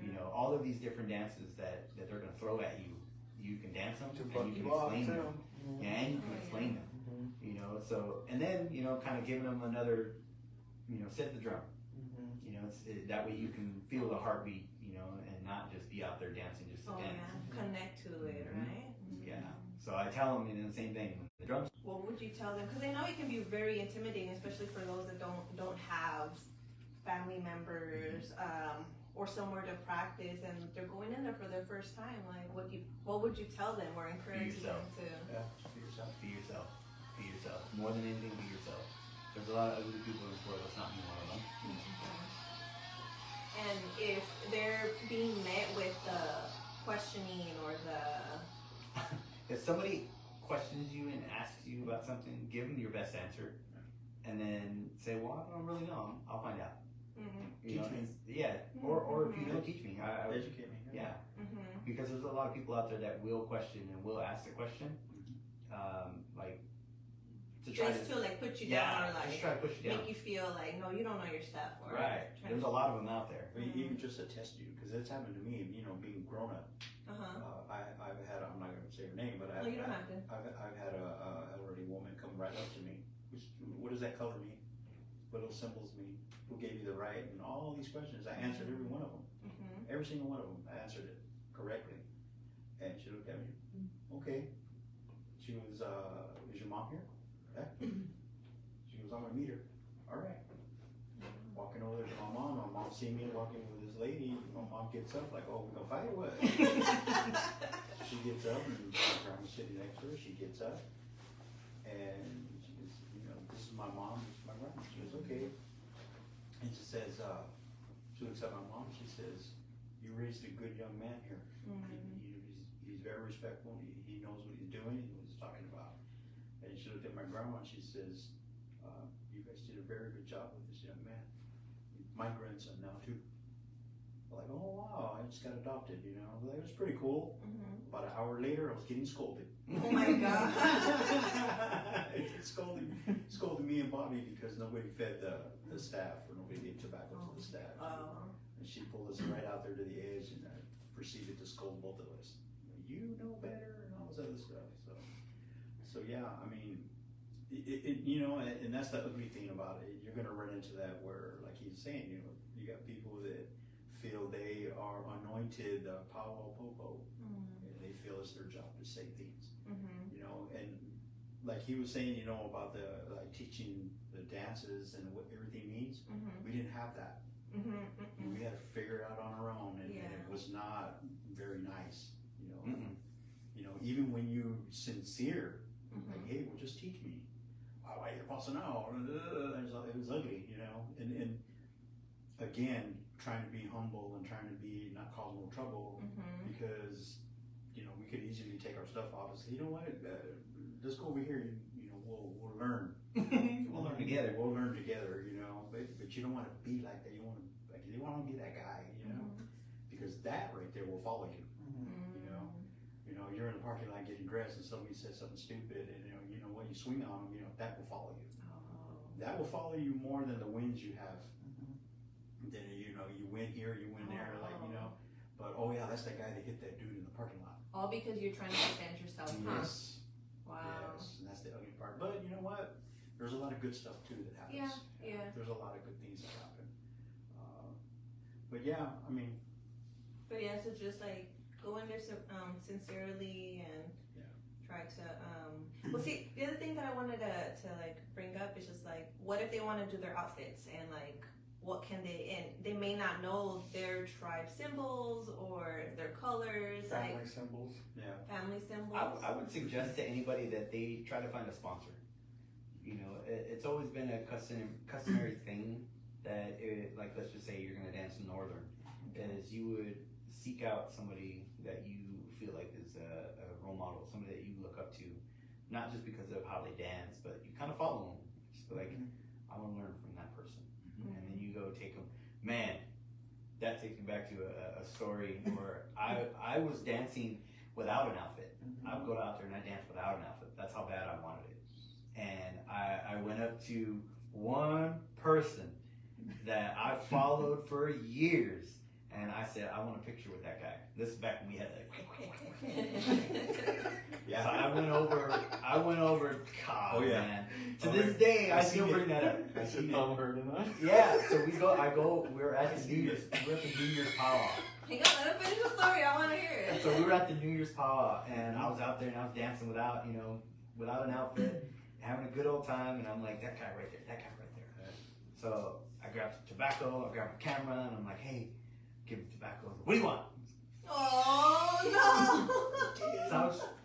you know, all of these different dances that they're going to throw at you. You can dance them and you can explain them. Yeah, and you can explain them. You know, so, and then, you know, kind of giving them another, you know, set the drum. You know, that way you can feel the heartbeat, you know, and not just be out there dancing just to dance. Yeah. Connect to it, right? Yeah. So I tell them, you know, the same thing. The drums. What would you tell them? Because I know it can be very intimidating, especially for those that don't have family members or somewhere to practice, and they're going in there for their first time. Like, what would you tell them or encourage them to? Yeah, be yourself. Be yourself. Be yourself. More than anything, be yourself. There's a lot of ugly people in this world. That's not me one of them. And if they're being met with the questioning or the... If somebody questions you and asks you about something, give them your best answer. And then say, well, I don't really know. I'll find out. You know, yeah. Or if you don't, teach me. Educate me. Yeah. Because there's a lot of people out there that will question and will ask the question. Like, to try just to like put you yeah, down or like just try to push you down. make you feel like, no, you don't know your stuff. Or Right. There's a lot of them out there. Even just to test you, because it's happened to me, you know, being grown up. I've had, I'm not going to say her name, but you don't have to. I've had a elderly woman come right up to me. What does that color mean? What those symbols mean? Who gave you the right? And all these questions, I answered every one of them. Every single one of them, I answered it correctly. And she looked at me, okay. She was, is your mom here? Yeah. She goes, I'm gonna meet her. All right. Walking over there to my mom see me walking with this lady. My mom gets up like, oh, we gonna fight or what? She gets up and I'm sitting next to her. She gets up and she goes, you know, this is my mom, this is my grandma. She goes, okay. And she says, she looks at my mom. She says, you raised a good young man here. he's very respectful. He knows what he's doing, what he's talking about. And she looked at my grandma and she says, you guys did a very good job with this young man. My grandson now too. Like, oh wow, I just got adopted, you know. Like, it was pretty cool. About an hour later, I was getting scolded. Oh my God. scolding me and Bobby because nobody fed the staff, or nobody gave tobacco to the staff. And she pulled us right out there to the edge and proceeded to scold both of us. You know better and all this other stuff. So yeah, I mean, you know, and that's the ugly thing about it. You're gonna run into that where, like he's saying, you know, you got people that feel they are anointed pow popo, and they feel it's their job to say things, you know. And like he was saying, you know, about the like teaching the dances and what everything means. We didn't have that. We had to figure it out on our own, and it was not very nice, you know. You know, even when you sincere, like, hey, well, just teach me. Why you're passing out? It was ugly, you know. And again, trying to be humble and trying to be not cause no trouble, because you know we could easily take our stuff off and say, you know what, let's go over here. You know, we'll learn. We'll learn together. We'll learn together. You know, but you don't want to be like that. You want to be that guy. You know, because that right there will follow you. You know, you're in the parking lot getting dressed and somebody says something stupid, and you know what, you swing on them. You know, that will follow you. That will follow you more than the wins you have. Then you know, you win here, you win there, like, you know. But oh yeah, that's that guy that hit that dude in the parking lot. All because you're trying to defend yourself, huh? Yes. Wow. Yes, and that's the ugly part. But you know what? There's a lot of good stuff too that happens. Yeah. There's a lot of good things that happen. But yeah, I mean. But yeah, so just like go in there sincerely and try to. Well, see, the other thing that I wanted to like bring up is just like, what if they want to do their outfits and like, what can they, and they may not know their tribe symbols or their colors, Family symbols. Yeah. Family symbols. I would suggest to anybody that they try to find a sponsor. You know, it's always been a customary thing that, like, let's just say you're going to dance in Northern, is you would seek out somebody that you feel like is a role model, somebody that you look up to, not just because of how they dance, but you kind of follow them. Just be like, I want to learn from that person. And then you go take them. Man, that takes me back to a story where I was dancing without an outfit. I would go out there and I danced without an outfit. That's how bad I wanted it. And I went up to one person that I followed for years, and I said, I want a picture with that guy. This is back when we had that. Yeah. So I went over, God, oh, yeah. man. To this day, I still bring that up. I should know her tonight. Yeah, so we're at the New Year's powwow. Hang on, let him finish the story. I want to hear it. So we were at the New Year's powwow, and I was out there and I was dancing without an outfit, having a good old time, and I'm like, that guy right there. So I grabbed some tobacco, I grabbed a camera, and I'm like, hey, give me tobacco. What do you want? Oh no! So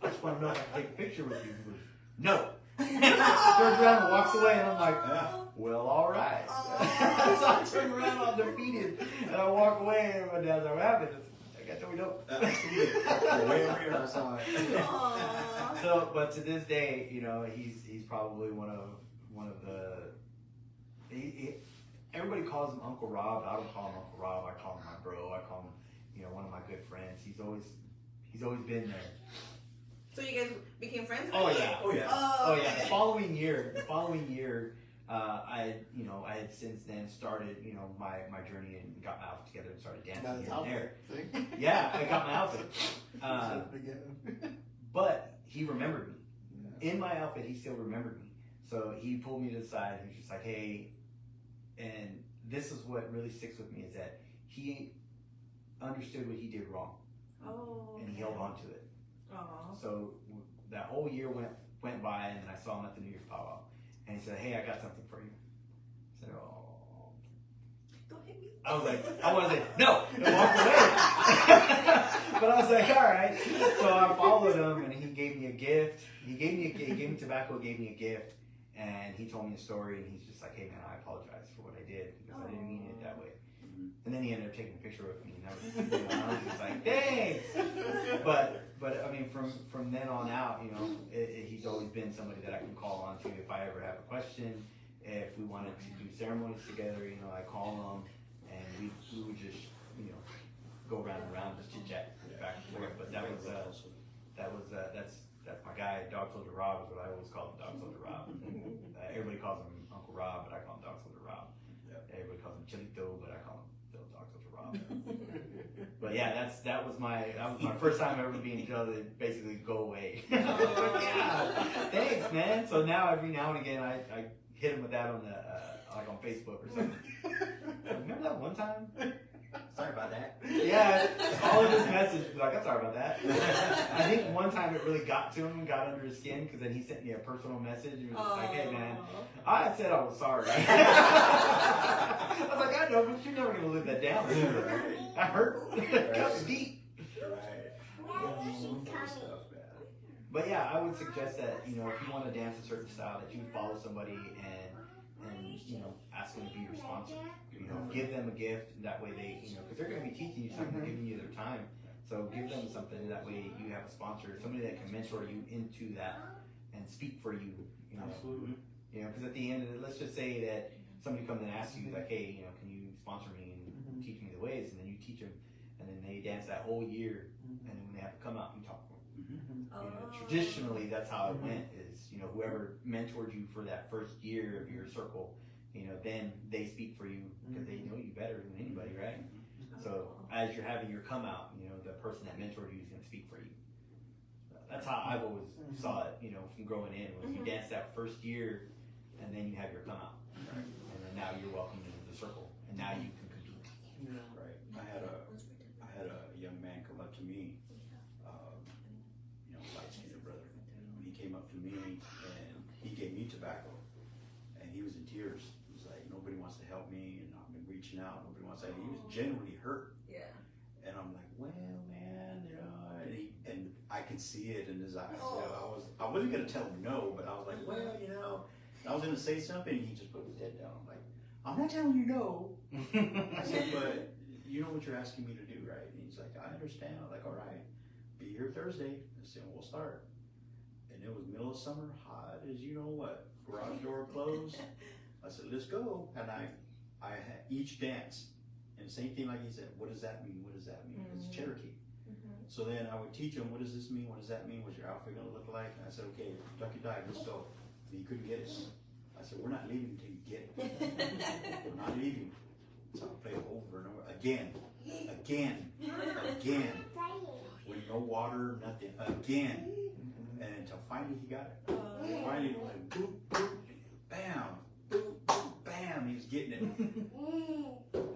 I just want to know if I can take a picture with you. He goes, no. Turns around and walks away, and I'm like, well, all right. So I turn around all defeated, and I walk away, and my dad's like, what happened? I guess we don't. Way over here, I saw it. So, but to this day, you know, he's probably one of the. Everybody calls him Uncle Rob. But I don't call him Uncle Rob. I call him my bro. I call him, you know, one of my good friends. He's always been there. So you guys became friends? Oh yeah. Oh yeah. The following year, I had since then started, you know, my journey and got my outfit together and started dancing here and there. Yeah, I got my outfit. But he remembered me. In my outfit, he still remembered me. So he pulled me to the side and he was just like, hey, and this is what really sticks with me is that he understood what he did wrong. Oh. Okay. And he held on to it. Oh. So that whole year went by, and then I saw him at the New Year's powwow, and he said, "Hey, I got something for you." I said, "Oh." Don't hit me. I was like, I want to say no, and walk away. But I was like, all right. So I followed him, and he gave me a gift. He gave me tobacco, gave me a gift, and he told me a story, and he's just like, "Hey man, I apologize for what I did because I didn't mean it that way." And then he ended up taking a picture with me, and I was just like, "Thanks." But but I mean, from then on out, you know, he's always been somebody that I can call on to if I ever have a question. If we wanted to do ceremonies together, you know, I call him, and we would just, you know, go around and around, just chit chat back and forth. But that's my guy. Dog Soldier Rob is what I always call him. Dog Soldier Rob. Everybody calls him Uncle Rob, but I call him Dog Soldier Rob. Everybody calls him Chilito, but I call him still Dog Soldier Rob. But yeah, that was my first time ever being told to basically go away. Yeah, thanks, man. So now every now and again I hit him with that on the like on Facebook or something. Remember that one time? Sorry about that. Yeah, all of his messages was like, I'm sorry about that. I think one time it really got to him, got under his skin, because then he sent me a personal message and was just like, hey man, I said I was sorry. I was like, I know, but you're never gonna live that down. I hurt. It cuts deep. But yeah, I would suggest that, you know, if you want to dance a certain style, that you would follow somebody and you know, ask them to be your sponsor. You know, give them a gift, and that way they, you know, because they're going to be teaching you something, giving you their time. So give them something, and that way you have a sponsor, somebody that can mentor you into that and speak for you. You know, Absolutely. You know, because at the end of it, let's just say that somebody comes and asks you, like, hey, you know, can you sponsor me and teach me the ways, and then you teach them, and then they dance that whole year, and then when they have to come out and talk to them. You know, traditionally, that's how it went. Is, you know, whoever mentored you for that first year of your circle, you know, then they speak for you because they know you better than anybody, right? So as you're having your come out, you know, the person that mentored you is going to speak for you. So that's how I've always saw it, you know, from growing in. Was you dance that first year, and then you have your come out, and then now you're welcome into the circle, and now you can compete. Yeah. Right. I had a young man come up to me, you know, light-skinned brother. He came up to me and he gave me tobacco, and he was in tears. He was like, nobody wants to help me, and I've been reaching out. Nobody wants to. He was genuinely hurt. Yeah. And I'm like, well, man, you know, and I could see it in his eyes. You know, I wasn't gonna tell him no, but I was like, well, you know, I was gonna say something, and he just put his head down. I'm like, I'm not telling you no. I said, but you know what you're asking me to do, right? And he's like, I understand. I'm like, all right, be here Thursday. I said, we'll start. And it was middle of summer, hot as you know what. Garage door closed. I said, let's go. And I had each dance. And same thing like he said, what does that mean? What does that mean? It's Cherokee. So then I would teach him, what does this mean? What does that mean? What's your outfit gonna look like? And I said, okay, duck your dive, let's go. And he couldn't get it. I said, we're not leaving until you get it. We're not leaving. So I played over and over again. With no water, nothing. Again. And until finally he got it. Finally it was like boop, boop, bam, boop, boop, bam. He was getting it.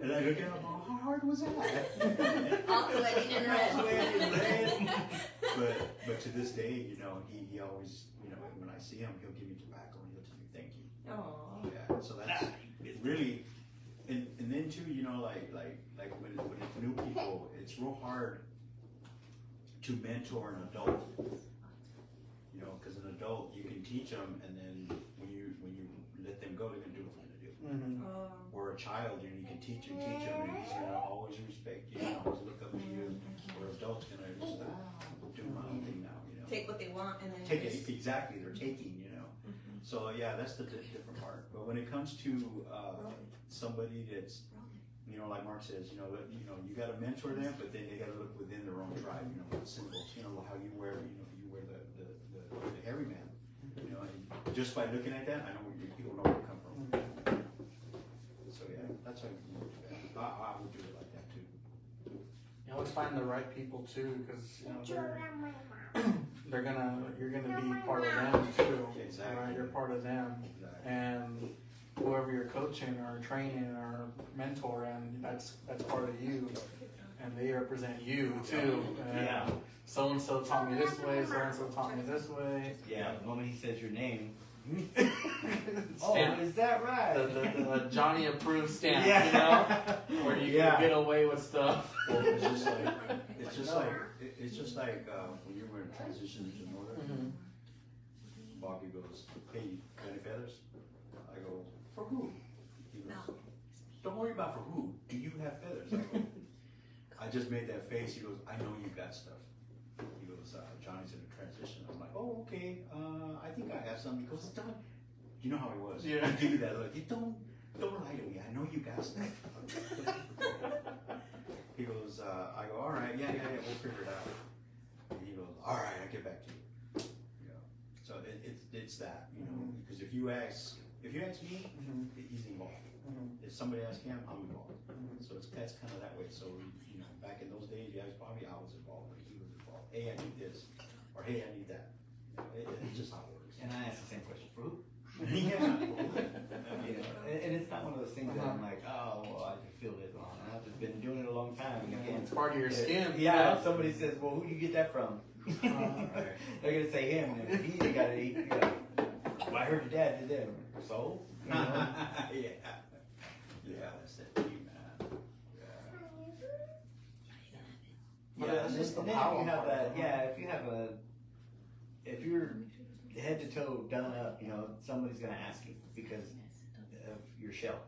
And I look at him, how hard was that? All sweating and red. But to this day, you know, he always, you know, when I see him, he'll give me tobacco and he'll tell me thank you. Aww. Yeah. So that's really, and then too, you know, like when it's new people, it's real hard to mentor an adult. You know, because an adult, you can teach them, and then when you let them go, they're gonna do what they're gonna do. Or a child, you know, you can teach them, and he's gonna always respect you, and always look up to you. Or adults gonna just do my own thing now, you know. Take what they want and then take it exactly. They're taking, you know. So yeah, that's the different part. But when it comes to somebody that's, you know, like Mark says, you know, you got to mentor them, but then they got to look within their own tribe. You know, symbols. You know, how you wear. You know, you wear the hairy man. You know, and just by looking at that, I know people know where you come from. So yeah, that's how you do that. I would do it like that too. You always find the right people too, because you know you're gonna be part of them too. Exactly. Right? You're part of them, and whoever you're coaching or training or mentoring, that's part of you, and they represent you too. And so and so taught me this way. So and so taught me this way. Yeah. The moment he says your name. Oh, is that right? The Johnny approved stamp, Yeah. you know, where you can get away with stuff. Well, it's just like when you were in transition to Northern. Bobby goes, hey, you got any feathers? I go, for who? He goes, don't worry about for who. Do you have feathers? I go, I just made that face. He goes, I know you got stuff. He goes, goes, Johnny's in a transition. I'm like, oh, okay. I think I have something. He goes, don't. You know how he was. Yeah. He'd give you that look. Don't lie to me. I know you got stuff. He goes, I go, all right, yeah, we'll figure it out. And he goes, all right, I'll get back to you. You know, so it's that, you know, because if you ask me, he's involved. If somebody asks him, I'm involved. So that's kind of that way. So, you know, back in those days, yeah, probably I was involved, but he was involved. Hey, I need this, or hey, I need that. You know, it's just how it works. And I ask the same question for who? Yeah. You know, and it's not one of those things that I'm like, oh, well, I can feel it long. I've just been doing it a long time. And again, It's part of your skin. Yeah, if somebody says, well, who do you get that from? Right. They're going to say him. And if he ain't got it, you go, well, I heard your dad did that. So? You know? Yeah, that's it, man. Yeah, it's just the and then power if you have part. that, if you're head to toe done up, you know, somebody's gonna ask you because of your shell.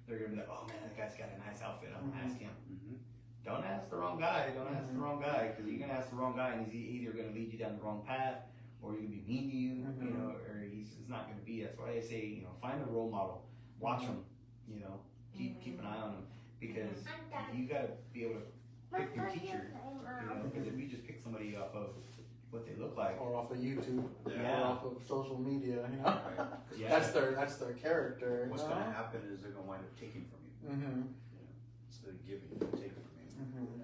They're gonna be like, oh man, that guy's got a nice outfit. I'm gonna ask him. Don't ask the wrong guy. Don't ask the wrong guy, because you're gonna ask the wrong guy, and he's either gonna lead you down the wrong path, or he's gonna be mean to you, you know, or he's not gonna be. That's why I say, you know, find a role model, watch them, you know, keep an eye on them, because you gotta be able to pick your teacher, you know, because if you just pick somebody off of what they look like, Or off of YouTube, Yeah. or off of social media, you know. Right. 'Cause That's their character. What's you going to know? happen is they're going to wind up taking from you. Instead of giving, they're taking from you.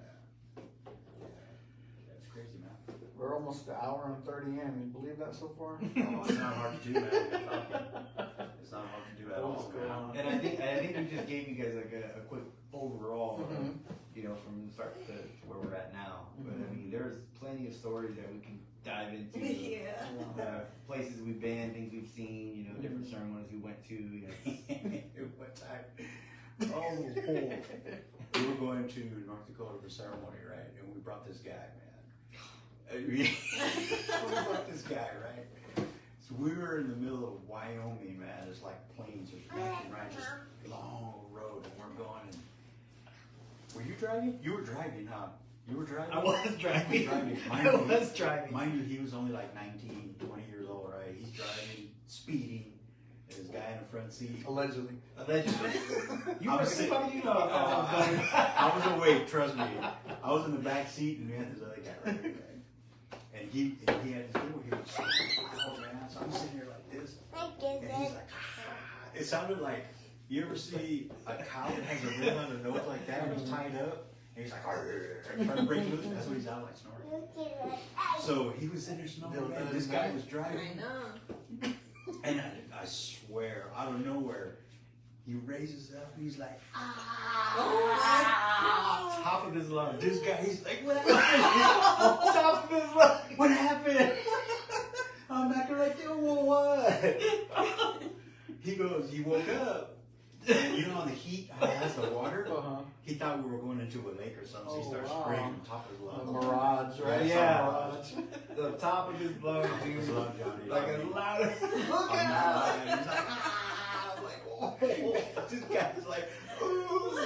That's crazy, man. We're almost an hour and 30 in. You believe that so far? Oh, it's not hard to do, man. It's not hard to do at all, man. and I think we just gave you guys like a quick overall, you know, from the start to where we're at now. But I mean, there's plenty of stories that we can dive into. Yeah. Places we've been, things we've seen, you know, different ceremonies we went to. You know. One time, we were going to North Dakota for ceremony, right? And we brought this guy, man. We brought this guy, right? So we were in the middle of Wyoming, man. It's like plains, just left and right, just long road, and we're going. And were you driving? You were driving, huh? You were driving? I was driving. Mind you, he was only like 19, 20 years old, right? He's driving, speeding, and this guy in the front seat. Allegedly. You were somebody, you know. I was awake, trust me. I was in the back seat, and we had this other guy right. And he had this thing where he was so loud, man. So I'm sitting here like this, and he's like, it sounded like, you ever see a cow that has a rib on the nose like that, and he's tied up? And he's like, trying to break loose. That's what he sounded like, snoring. So he was sitting there snoring, and this guy was driving. And I swear, out of nowhere, he raises up, and he's like, Top of his lungs. This guy, he's like, what happened? Top of his lungs. What happened? I'm back there like, well, what? He goes, he woke up. And you know, on the heat, how it has the water, he thought we were going into a lake or something, so he started spraying on top of his lungs. The mirage, right? Yeah. Mirage. The top of his lungs, dude. His lung, Johnny. Like a loud. Look at him! He's like, I'm like, oh. This guy's like, ooh.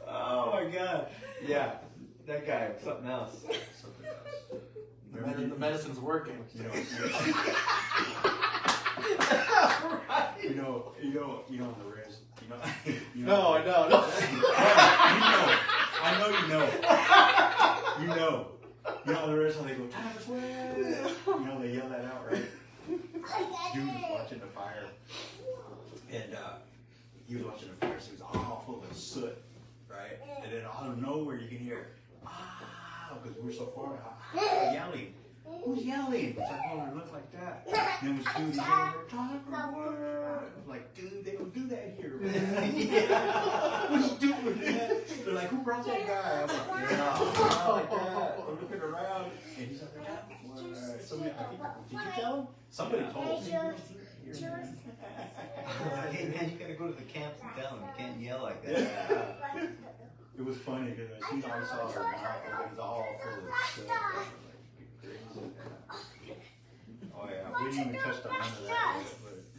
Oh my god. Yeah. That guy, something else. Something else. The medicine's working. You know, you know the rest. You know. No, I know. No. I know you know. You know the rest how they go, time to swear. You know, they yell that out, right? Dude was watching the fire. And he was watching the fire, so he was all full of soot, right? And then out of nowhere you can hear, because we're so far, yelling. Who's yelling? It's like, oh, it looked like that. And then was dude, he's over, time for what? I'm like, dude, they don't do that here, man. What you doing, man? They're like, who brought that guy? I'm like, yeah, not like that. I'm looking around, and he's like, what? Somebody, I think, did you tell him? Somebody told me. Hey man, you gotta go to the camps and tell them. You can't yell like that. Yeah. It was funny because as soon as I saw her mouth, it was all full of shit. Oh yeah, we didn't even touch the end of that.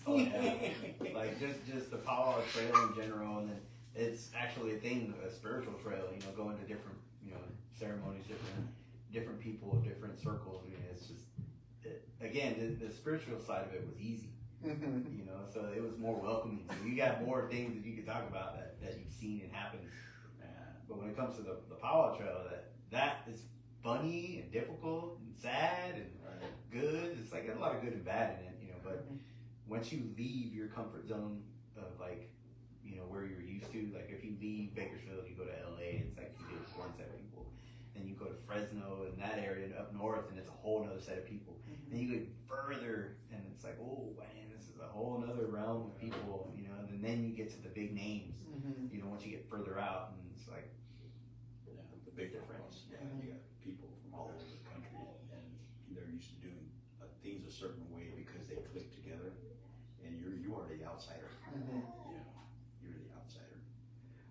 Oh yeah. Like just the powwow trail in general, and then it's actually a thing, a spiritual trail. You know, going to different ceremonies, different people, different circles. I mean, it's just again the spiritual side of it was easy. So it was more welcoming. So you got more things that you could talk about that you've seen and happened. But when it comes to the powwow trail, that is funny and difficult and sad and good. It's like a lot of good and bad in it, But once you leave your comfort zone of where you're used to, like if you leave Bakersfield, you go to LA, it's like you get one set of people. Then you go to Fresno and that area up north, and it's a whole other set of people. Then you go further, and it's like, oh man, this is a whole other realm of people, And then you get to the big names, once you get further out, and it's like, the big difference. Yeah, you got people from all over the country, and they're used to doing things a certain way because they click together, and you are the outsider. You're the outsider.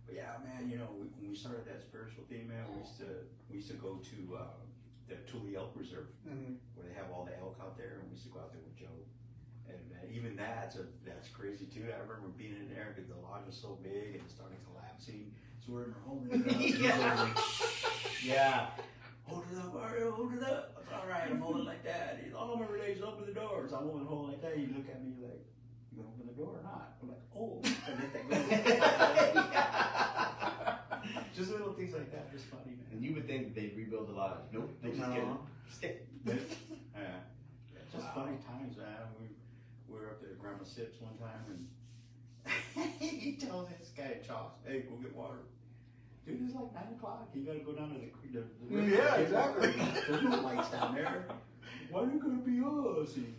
But yeah, man, when we started that spiritual thing, man, we used to go to the Thule Elk Reserve, where they have all the elk out there, and we used to go out there with Joe. And even that's crazy too. I remember being in there because the lodge was so big and it started collapsing. So we're in there holding it up. yeah. Hold it up, Mario, hold it up. It's all right, I'm holding like that. He's all my relations, open the doors. I'm holding like that. You look at me, you're like, you gonna open the door or not? I'm like, oh, I let that go. Just little things like that, just funny, man. And you would think they'd rebuild the lodge. Nope, they just get a stick. Just funny times, man. We were up there at Grandma Sips one time, and he tells this guy in Chalks, hey, go get water. Dude, it's like 9 o'clock. You gotta go down to the river. Yeah, exactly. There's no lights down there. Why are it gonna be us? And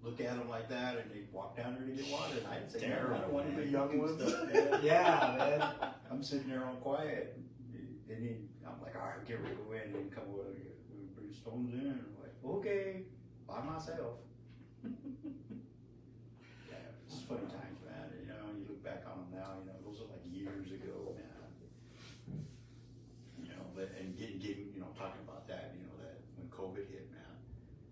look at them like that, and they walk down there to get water. And I'd say, I don't want to be young ones. Yeah, man. I'm sitting there all quiet, and I'm like, all right, get ready to go in. And he come over, we bring stones in, and I'm like, okay, by myself. Yeah, it's funny times, man. You look back on them now. Those are like years ago, man. And getting, talking about that, that when COVID hit, man,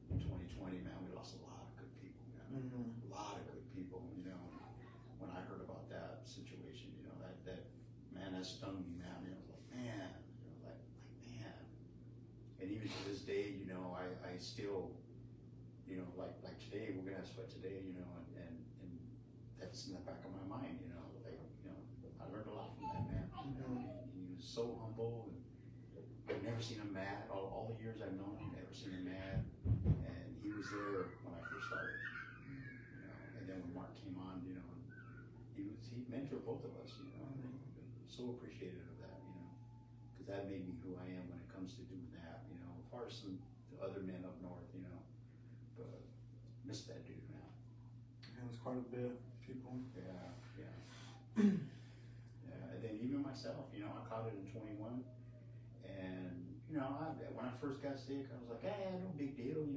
in 2020, man, we lost a lot of good people, man. A lot of good people, When I heard about that situation, that man, that stung me, man. I was like, man, man. And even to this day, I still, like today, we're gonna have sweat today, and that's in the back of my mind, I learned a lot from that man. He was so humble, and I've never seen him mad. All the years I've known him, never seen him mad. And he was there when I first started, And then when Mark came on, he mentored both of us, So appreciative of that, because that made me who I am when it comes to doing that, as far as some other men up north, but miss that dude, man. It was quite a bit of people. Yeah. Yeah, and then even myself, I caught it in 21, and when I first got sick, I was like, no big deal,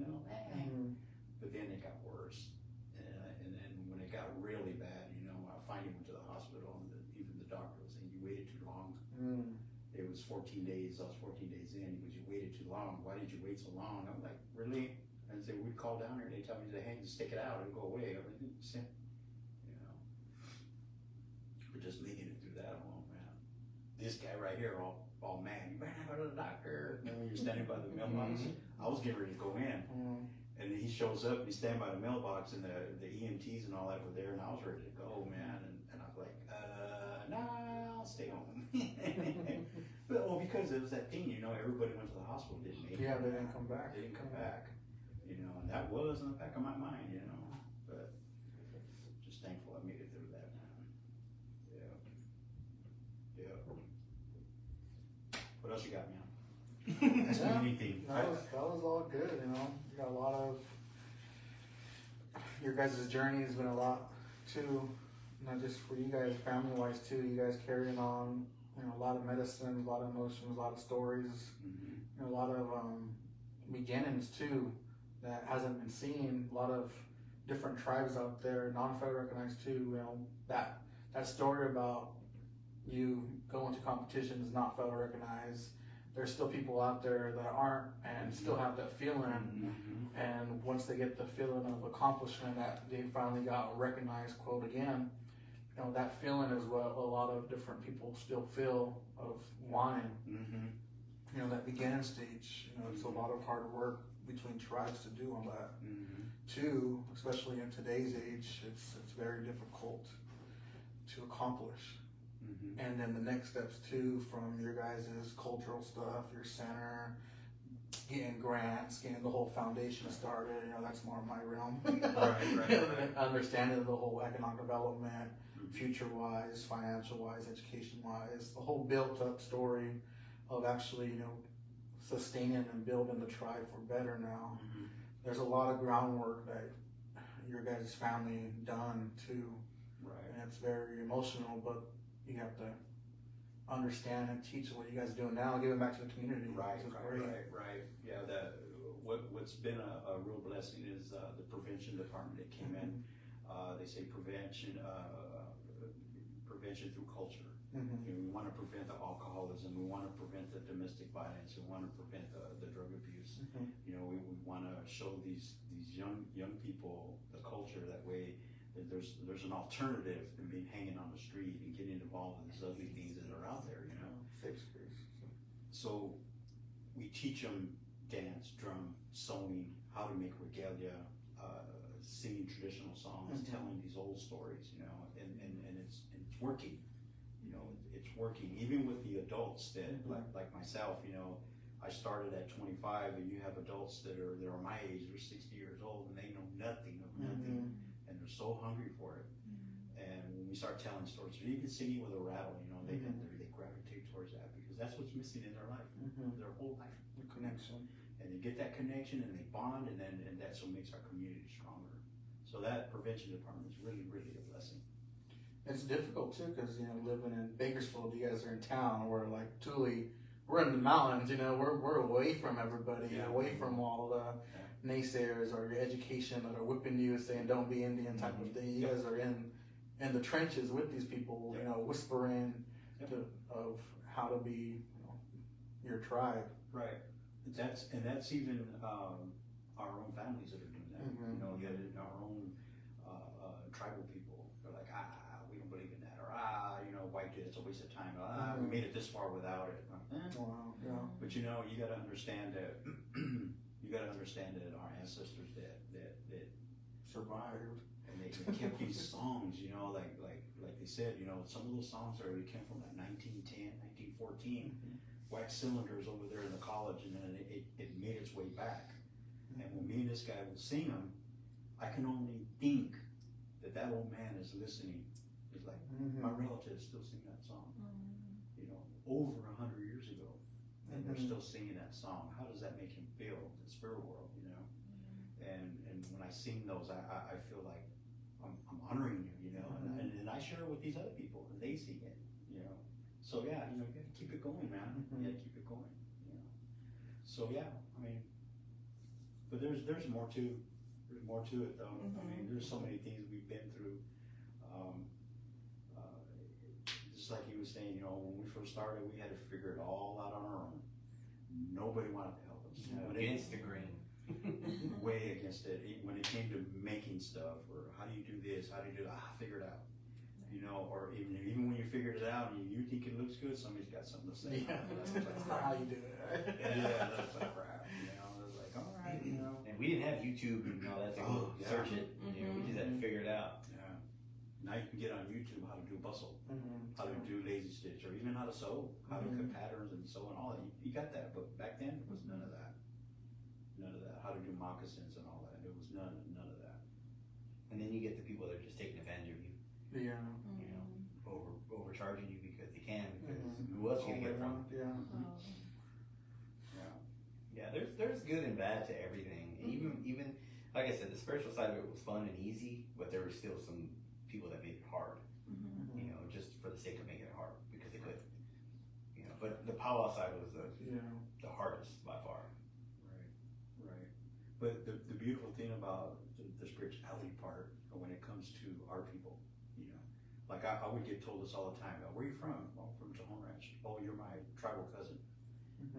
But then it got worse, and then when it got really bad, I finally went to the hospital, and even the doctor was saying, you waited too long. It was 14 days. I was 14 days in. He goes, you waited too long. Why did you wait so long? I'm like, really? And they would call down here, and they tell me, hey, just stick it out and go away. I'm like, But just making it through that alone, man. This guy right here, all mad. You better not go to the doctor. And when you're standing by the mailbox, I was getting ready to go in. And he shows up, and he's standing by the mailbox, and the EMTs and all that were there, and I was ready to go, man. And I was like, nah, I'll stay home. Well, because it was that thing, everybody went to the hospital, didn't make it. Yeah, they didn't come back. They didn't come back. And that was in the back of my mind, But just thankful I made it through that, man. Yeah. What else you got, man? Ask me anything. That was all good, You got a lot of your guys' journey has been a lot too, not just for you guys, family wise too. You guys carrying on, a lot of medicine, a lot of emotions, a lot of stories, a lot of beginnings too that hasn't been seen. A lot of different tribes out there, non-federal recognized too. That story about you going to competitions not federal recognized. There's still people out there that aren't and still have that feeling. And once they get the feeling of accomplishment that they finally got recognized, quote again, that feeling is what a lot of different people still feel of wanting. that beginning stage, it's a lot of hard work between tribes to do all that. Two, especially in today's age, it's very difficult to accomplish. And then the next steps too, from your guys' cultural stuff, your center, getting grants, getting the whole foundation started, that's more my realm. Right. Understanding the whole economic development, future-wise, financial-wise, education-wise, the whole built-up story of actually, sustaining and building the tribe for better now. There's a lot of groundwork that your guys' family done too. Right. And it's very emotional, but you have to understand and teach what you guys are doing now, give it back to the community. Right. Yeah, what's been a real blessing is the prevention department that came in. They say prevention through culture. We want to prevent the alcoholism. We want to prevent the domestic violence. We want to prevent the drug abuse. We want to show these young people the culture. That way, that there's an alternative to being hanging on the street and getting involved in these ugly things that are out there. So we teach them dance, drum, sewing, how to make regalia, singing traditional songs, telling these old stories, and it's working. It's working. Even with the adults that, like myself, I started at 25, and you have adults that are my age, they're 60 years old, and they know nothing of nothing, and they're so hungry for it. And when we start telling stories, or even singing with a rattle, they gravitate towards that because that's what's missing in their life, their whole life. The connection. And they get that connection, and they bond, and that's what makes our community stronger. So that prevention department is really, really a blessing. It's difficult too, because living in Bakersfield, you guys are in town. We're like Thule, we're in the mountains. We're away from everybody, away from all the naysayers or your education that are whipping you, saying don't be Indian type of thing. You guys are in the trenches with these people, whispering of how to be your tribe. Right. That's even our own families that are doing that. Our own tribal people. They're like, we don't believe in that, or white dude, it's a waste of time. We made it this far without it. Wow, yeah. But you got to understand that. You got to understand that our ancestors that survived, and they kept these songs. Like they said, some of those songs came from like 1910, 1914. Wax cylinders over there in the college, and then it made its way back. And when me and this guy would sing them, I can only think that old man is listening. He's like, my relatives still sing that song, over 100 years ago, and they're still singing that song. How does that make him feel in the spirit world, And when I sing those, I feel like I'm honoring you, and I share it with these other people, and they sing it, So you gotta keep it going, man. You gotta keep it going, So but there's more to it though. There's so many things we've been through. Just like he was saying, when we first started, we had to figure it all out on our own. Nobody wanted to help us. Against the grain. Way against it. When it came to making stuff, or how do you do this, how do you do that, figure it out. Or even when you figured it out and you think it looks good, somebody's got something to say. That's not how you do it, right? That's like crap. I was like, all right, And we didn't have YouTube and all that to go search it. We just had to figure it out. Yeah. Now you can get on YouTube how to do bustle, how to do lazy stitch, or even how to sew, how to cut patterns and sew and all that. You got that, but back then it was none of that. None of that. How to do moccasins and all that. It was none of that. And then you get the people that are just taking advantage of you. Yeah. Overcharging you because they can. Because who else are you gonna get it from? Yeah. There's good and bad to everything. Even like I said, the spiritual side of it was fun and easy, but there were still some people that made it hard. Just for the sake of making it hard because they could. But the powwow side was the hardest by far. Right. But the beautiful thing about the spirituality part, when it comes to our people, like I would get told this all the time. Where are you from? Oh, from Tejon Ranch. Oh, you're my tribal cousin.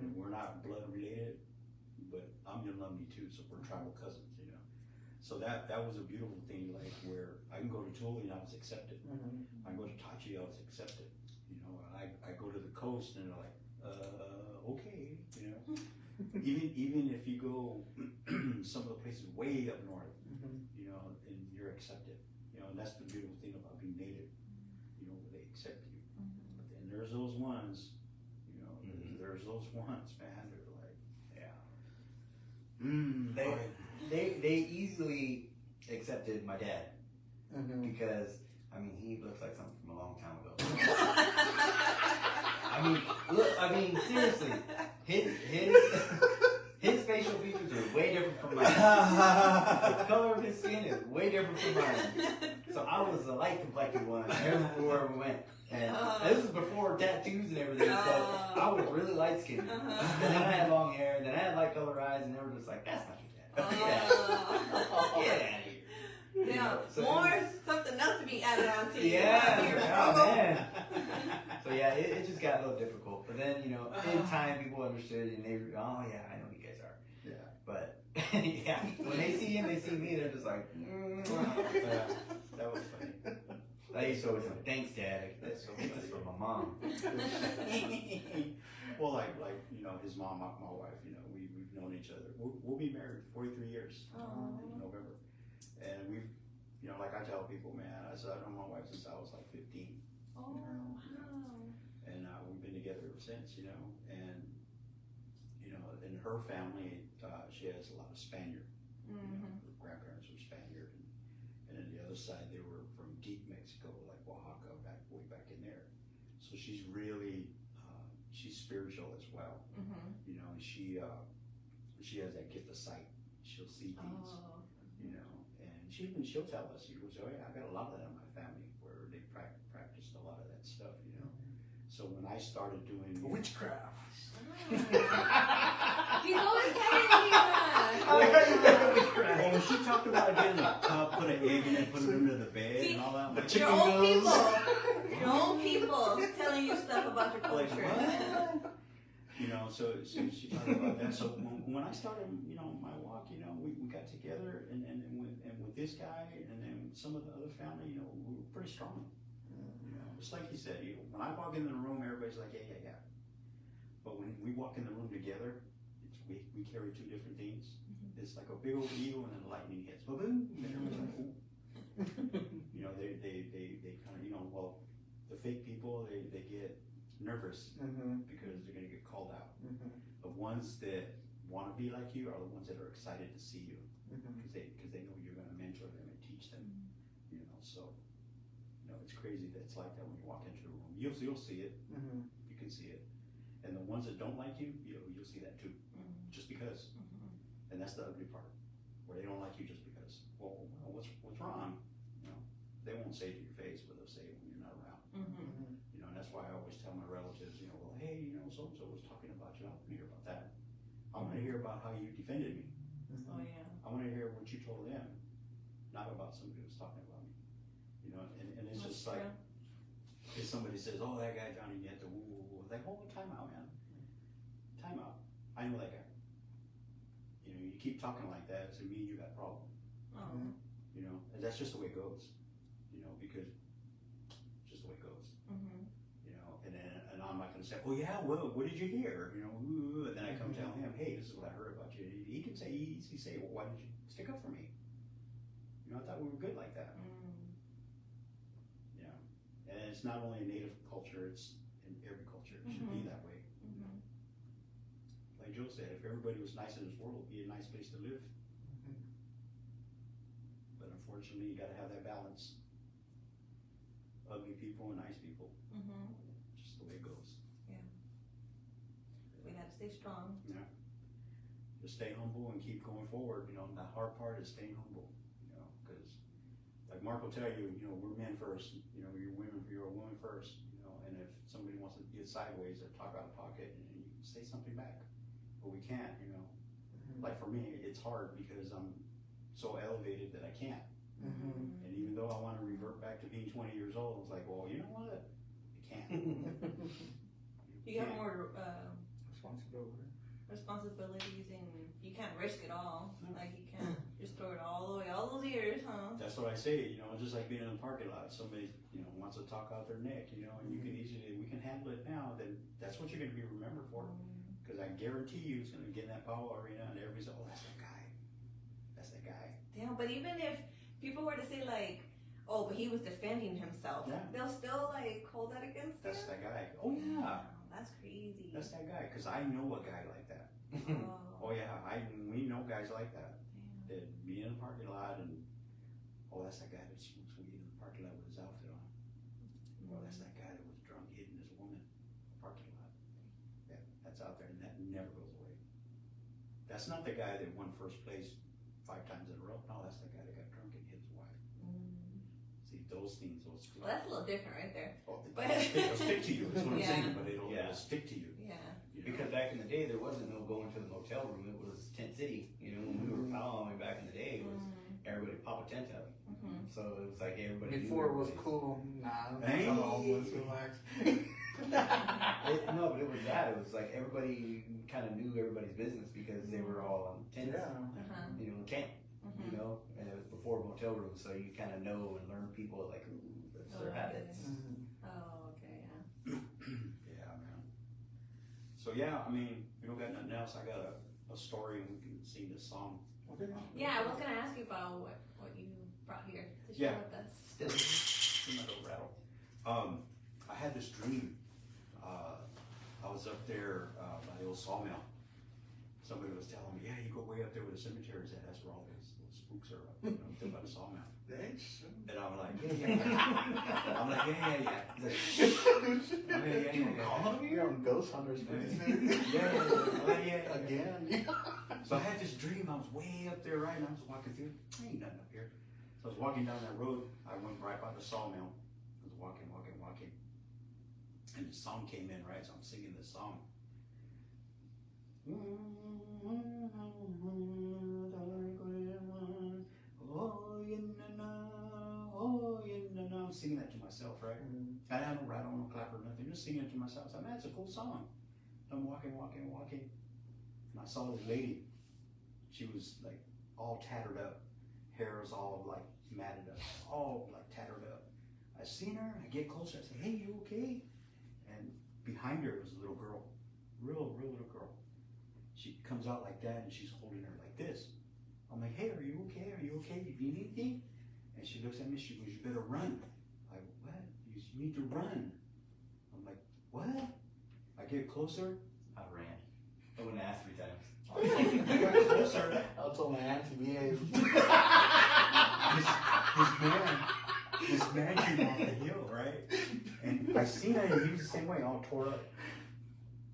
And we're not blood related, but I'm Yowlumni too, so we're tribal cousins. So that was a beautiful thing. Like where I can go to Thule and I was accepted. I go to Tachi, I was accepted. I go to the coast and they're like, okay. even if you go some of the places way up north, you know, and you're accepted. You know, and that's the beautiful thing about being native. You know, they accept you. But then there's those ones, you know, there's those ones, man. They're like, They easily accepted my dad because I mean he looks like something from a long time ago. I mean seriously, his facial features are way different from mine. The color of his skin is way different from mine. So I was the light complected one everywhere we went. And this was before tattoos and everything, so I was really light skinned. Then I had long hair, and then I had light color eyes, and they were just like, that's not your dad. Get out of here. Yeah, So more something else to be added on to you. Yeah, oh man. So yeah, it just got a little difficult. But then, you know, in time people understood and they were, oh yeah, I know who you guys are. yeah. But yeah, when they see him, they see me, they're just like, Yeah, that was funny. I used to always say, thanks Dad, that's so this is from my mom. Well, like you know, his mom, my wife, you know, we've known each other. We'll be married 43 years in November, and we've, you know, like I tell people, man, I've known my wife since I was like 15. Oh, wow. And we've been together ever since, you know, and you know, in her family, she has a lot of Spaniard. You know, her grandparents were Spaniard, and then the other side they were from deep Mexico, like Oaxaca, way back in there. So she's really she's spiritual as well. You know, and she has that gift of sight. She'll see things. You know, and she'll tell us. She goes, oh yeah, I got a lot of that in my family where they practiced a lot of that stuff. You know, so when I started doing Witchcraft. He's always telling me that. well, when she talked about getting a cup, put an egg in it, put it under the bed, and all that, like Your own people telling you stuff about your like, culture. what? You know, so she talked about that. So when I started, you know, my walk, you know, we got together and with this guy and then some of the other family, you know, we were pretty strong. You know, it's like he said, you know, when I walk in the room, everybody's like, yeah. But when we walk in the room together, we carry two different things. It's like a big old eagle and then lightning hits. Boom! And everybody's like, ooh. You know, they kind of, you know, well, the fake people, they get nervous because they're going to get called out. The ones that want to be like you are the ones that are excited to see you because they know you're going to mentor them and teach them. You know, so you know it's crazy that it's like that when you walk into the room. You'll see it. You can see it, and the ones that don't like you, you'll see that too, just because. And that's the ugly part, where they don't like you just because. Well, what's wrong? You know, they won't say it to your face, but they'll say it when you're not around. You know, and that's why I always tell my relatives, you know, well, hey, you know, so-and-so was talking about you. I want to hear about that. I want to hear about how you defended me. Oh yeah. I want to hear what you told them, not about somebody who's talking about me. You know, and it's That's just like, true. if somebody says, oh, that guy Johnny Nieto, like, hold on, time out, man. Time out. I know that guy. You know, you keep talking like that, so me and you got a problem. You know, and that's just the way it goes. You know, because it's just the way it goes. You know, and I'm not going to say, oh yeah, well, what did you hear? You know, and then I come tell him, hey, this is what I heard about you. He can say, easy say, well, why did you stick up for me? You know, I thought we were good like that. You know, and it's not only a native culture; it's in every culture. It should be that way. Like Joe said, if everybody was nice in this world, it'd be a nice place to live. But unfortunately, you got to have that balance. Ugly people and nice people. Just the way it goes. Yeah. We got to stay strong. Yeah. Just stay humble and keep going forward. You know, and the hard part is staying humble. You know, because like Mark will tell you, you know, we're men first. You know, you're a woman first. You know, and if somebody wants to get sideways or talk out of pocket, and you can say something back. But we can't, you know. Like for me, it's hard because I'm so elevated that I can't. And even though I want to revert back to being 20 years old, it's like, well, you know what? You can't. You got more responsibilities, and you can't risk it all. Like you can't just throw it all the way, all those years, huh? That's what I say. You know, just like being in a parking lot. Somebody, you know, wants to talk out their neck. You know, and we can handle it now. Then that's what you're going to be remembered for. Because I guarantee you it's going to get in that powwow arena and everybody's like, oh, that's that guy. That's that guy. Damn, but even if people were to say like, oh, but he was defending himself, they'll still like hold that against That's him? that guy. Oh, yeah. Wow, that's crazy. That's that guy. Because I know a guy like that. Oh, yeah. We know guys like that. That be in the parking lot and, oh, that's that guy that smokes weed in the parking lot with his outfit on. Well, that's that guy that was drunk hitting his woman in the parking lot. Yeah, that's out there and that never goes away. That's not the guy that won first place 5 times in a row. No, that's the guy that got drunk and hit his wife. See, those things will stick. Well, that's a little different right there. Oh, it'll stick to you, that's what I'm saying, but it'll stick to you. Yeah. You know? Because back in the day, there wasn't no going to the motel room. It was tent city. You know, when we were powwowing back in the day, it was everybody pop a tent up. So it was like everybody. Before it was cool. Nah, Hey. I'm homeless, relax. No, but it was that. It was like everybody kind of knew everybody's business because they were all on tents. You know, camp. You know, and it was before motel rooms, so you kind of know and learn people like, ooh, that's their habits. Oh, okay, yeah. Yeah, man. So yeah, I mean, we don't got nothing else. I got a story and we can sing this song. Yeah, I was gonna ask you about what you brought here to share with us. Still my little rattle. I had this dream. I was up there by the old sawmill. Somebody was telling me, yeah, you go way up there where the cemetery is at. That's where all those spooks are up. You know, up by the sawmill. And I'm like, yeah. I'm like, yeah. You're on ghost hunters, Yeah. Again. So I had this dream. I was way up there, right? And I was walking through. Ain't nothing up here. So I was walking down that road. I went right by the sawmill. I was walking. And the song came in, right? So I'm singing this song. I'm singing that to myself, right? And I don't rattle, no clap or nothing. Just singing it to myself. I said, man, it's a cool song. I'm walking. And I saw this lady. She was like all tattered up. Hair was all like matted up. All like tattered up. I seen her. I get closer. I say, hey, you okay? And behind her was a little girl. Real little girl. She comes out like that and she's holding her like this. I'm like, hey, are you okay? Are you okay? You need anything? And she looks at me. She goes, you better run. I go, what? You need to run. I'm like, what? I get closer. I ran. I wouldn't ask 3 times. I got closer. I'll tell my auntie behave. This man came off the hill, right? And I seen it, and he was the same way, all tore up.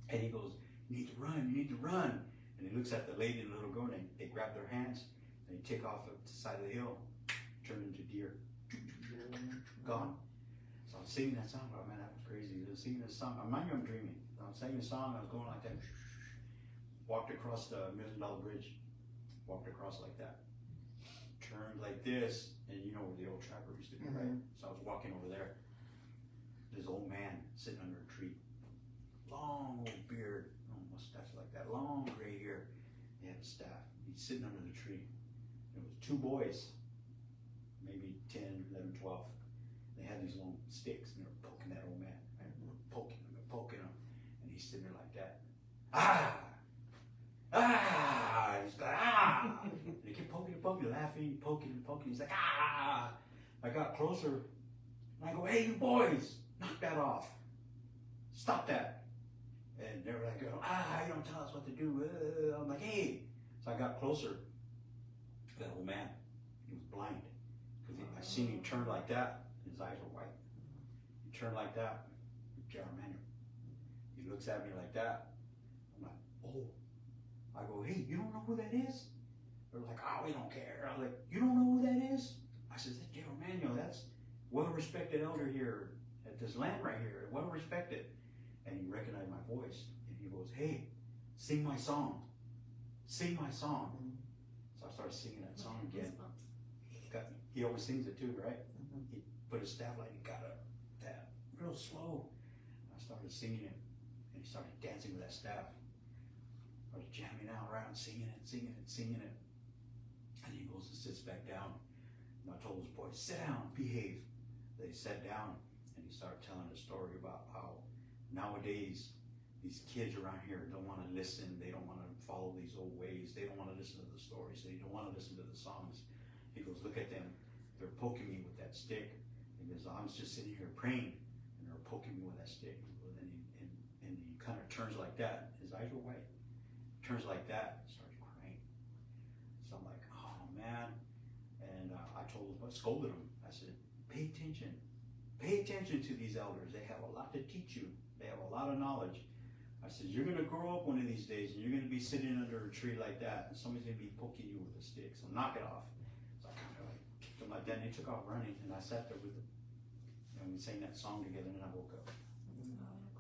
And he goes, you need to run. And he looks at the lady and the little girl, and they grab their hands, and they take off the side of the hill, turn into deer. Gone. So I'm singing that song. Oh man, that was crazy. I was singing this song. Mind you, I'm dreaming. I was singing a song, I was going like that. Walked across the $1 Million Bridge. Walked across like that. Turned like this, and you know where the old trapper used to be, right? So I was walking over there. This old man sitting under a tree. Long old beard, mustache like that, long gray hair. He had a staff. He's sitting under the tree. There was 2 boys, maybe 10, 11, 12. They had these long sticks, and they were poking that old man. Right? They were poking him, and he's sitting there like that. Ah! He's like, ah! And they kept poking, laughing, poking. He's like, ah! I got closer, and I go, hey, you boys, knock that off. Stop that. And they were like, you don't tell us what to do. I'm like, hey. So I got closer to that old man. He was blind. Because I seen him turn like that, and his eyes were white. He turned like that, General Manuel. He looks at me like that. I'm like, oh. I go, hey, you don't know who that is? They're like, oh, we don't care. I'm like, you don't know who that is? I said, that's General Manuel. That's well-respected elder here at this land right here. Well-respected. And he recognized my voice. And he goes, hey, sing my song. Sing my song. So I started singing that song again. He always sings it too, right? He put his staff like he got up that real slow. I started singing it. And he started dancing with that staff. I was jamming out around, singing it. And he goes and sits back down. And I told his boys, sit down, behave. They sat down, and he started telling a story about how nowadays these kids around here don't want to listen. They don't want to follow these old ways. They don't want to listen to the stories. They don't want to listen to the songs. He goes, look at them. They're poking me with that stick. He goes, I was just sitting here praying, and they're poking me with that stick. And he kind of turns like that. His eyes were white. Turns like that and starts crying. So I'm like, oh man. And I told him, I scolded him. I said, pay attention. Pay attention to these elders. They have a lot to teach you. They have a lot of knowledge. I said, you're going to grow up one of these days and you're going to be sitting under a tree like that and somebody's going to be poking you with a stick. So knock it off. So I kind of like kicked him like that and he took off running and I sat there with him. And we sang that song together and I woke up.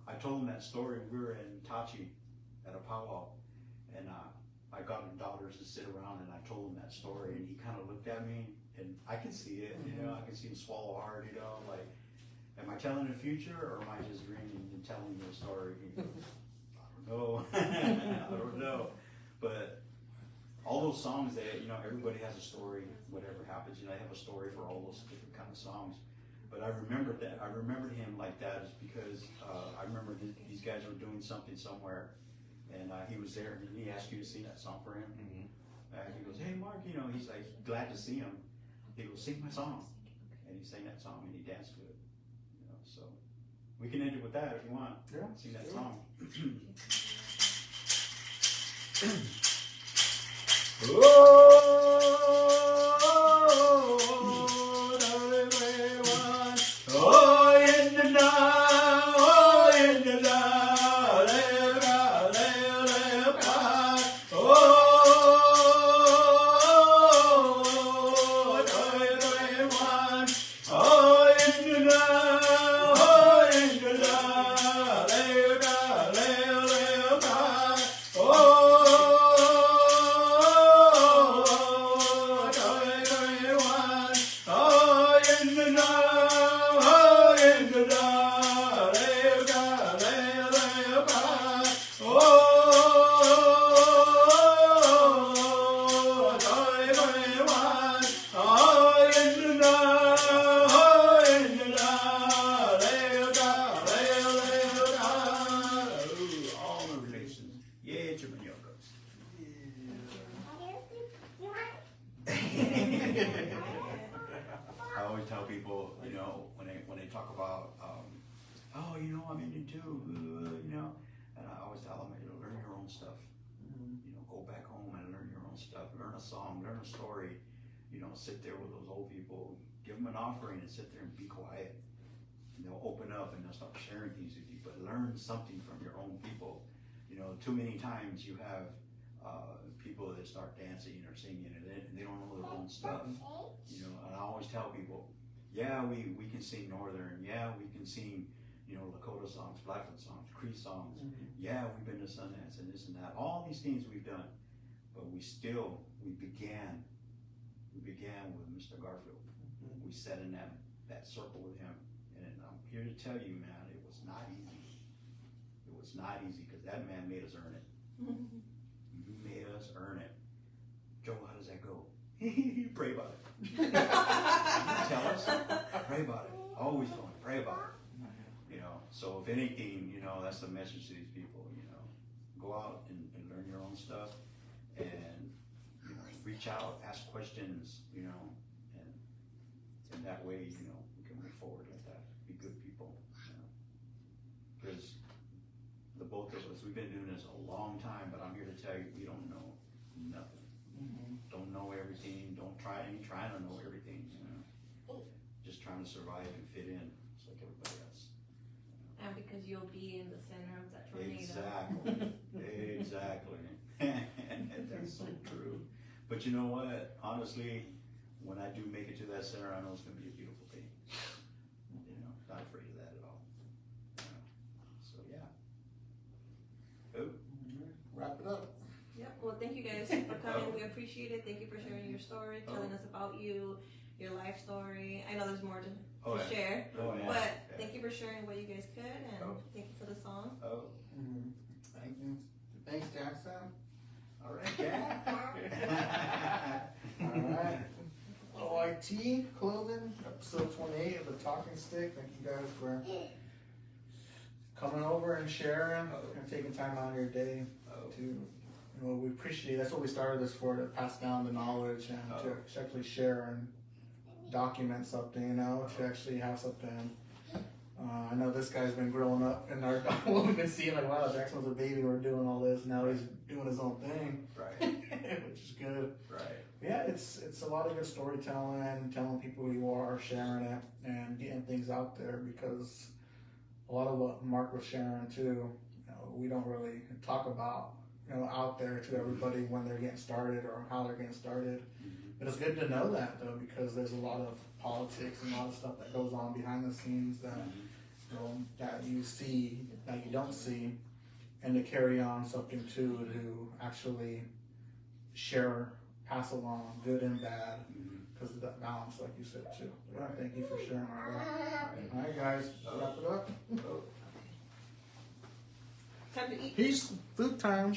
I told him that story. We were in Tachi at a powwow and I got my daughters to sit around and I told him that story and he kind of looked at me and I could see it, you know, I could see him swallow hard, you know, like, am I telling the future or am I just dreaming and telling you a story? He goes, no, I don't know. But all those songs that, you know, everybody has a story, whatever happens, you know, they have a story for all those different kind of songs. But I remembered that, I remembered him like that is because I remember these guys were doing something somewhere and he was there and he asked you to sing that song for him. He goes, hey Mark, you know, he's like glad to see him. He goes, sing my song. And he sang that song and he danced to it. You know, so we can end it with that if you want. Yeah. Sing that song. I always tell people, you know, when they talk about, oh, you know, I'm Indian too, you know, and I always tell them, you know, learn your own stuff. You know, go back home and learn your own stuff. Learn a song, learn a story. You know, sit there with those old people, give them an offering, and sit there and be quiet. And they'll open up and they'll start sharing things with you. But learn something from your own people. You know, too many times you have people that start dancing or singing and they don't know their own stuff. You know, and I always tell people, yeah, we can sing Northern, yeah, we can sing, you know, Lakota songs, Blackfoot songs, Cree songs. Yeah, we've been to Sundance and this and that. All these things we've done, but we began with Mr. Garfield. We sat in that circle with him, and I'm here to tell you, man, it was not easy. It was not easy because that man made us earn it. He made us earn it. Joe, how does that go? Pray about it. You tell us, pray about it. Always going, pray about it. You know, so if anything, you know, that's the message to these people, you know, go out and learn your own stuff and, you know, reach out, ask questions, you know, and that way, you know, we can move forward like that, be good people, you know, because the both of us, we've been doing this a long time, but I'm here to tell you, we don't know nothing. Don't know everything, ain't trying to know everything, you know, just trying to survive and fit in, just like everybody else. And because you'll be in the center of that tornado. Exactly. That's so true. But you know what? Honestly, when I do make it to that center, I know it's going to be a beautiful thing. You know, not afraid of that at all. You know? So yeah. Oh. Wrap it up. Yep. Well, thank you guys for coming. We appreciate it. Thank you for sharing your story, telling us about you, your life story. I know there's more to share, but thank you for sharing what you guys could, and thank you for the song. Thank you. Thanks, Jackson. All right, Jack. All right. O.I.T. Clothing, episode 28 of The Talking Stick. Thank you guys for coming over. over and sharing and taking time out of your day to, you know, we appreciate. That's what we started this for, to pass down the knowledge and to actually share and document something. You know, to actually have something. I know this guy's been growing up, and what we've been seeing, like, wow, Jackson was a baby, we're doing all this. Now he's doing his own thing, Right. which is good. Right. Yeah, it's a lot of good storytelling and telling people who you are, sharing it, and getting things out there, because a lot of what Mark was sharing too, you know, we don't really talk about, you know, out there to everybody when they're getting started or how they're getting started. But it's good to know that, though, because there's a lot of politics and a lot of stuff that goes on behind the scenes that, you know, that you see, that you don't see, and to carry on something too, to actually share, pass along, good and bad, because of that balance, like you said too. Yeah, thank you for sharing all that. All right, guys, wrap it up. Time to eat. Peace. Food time.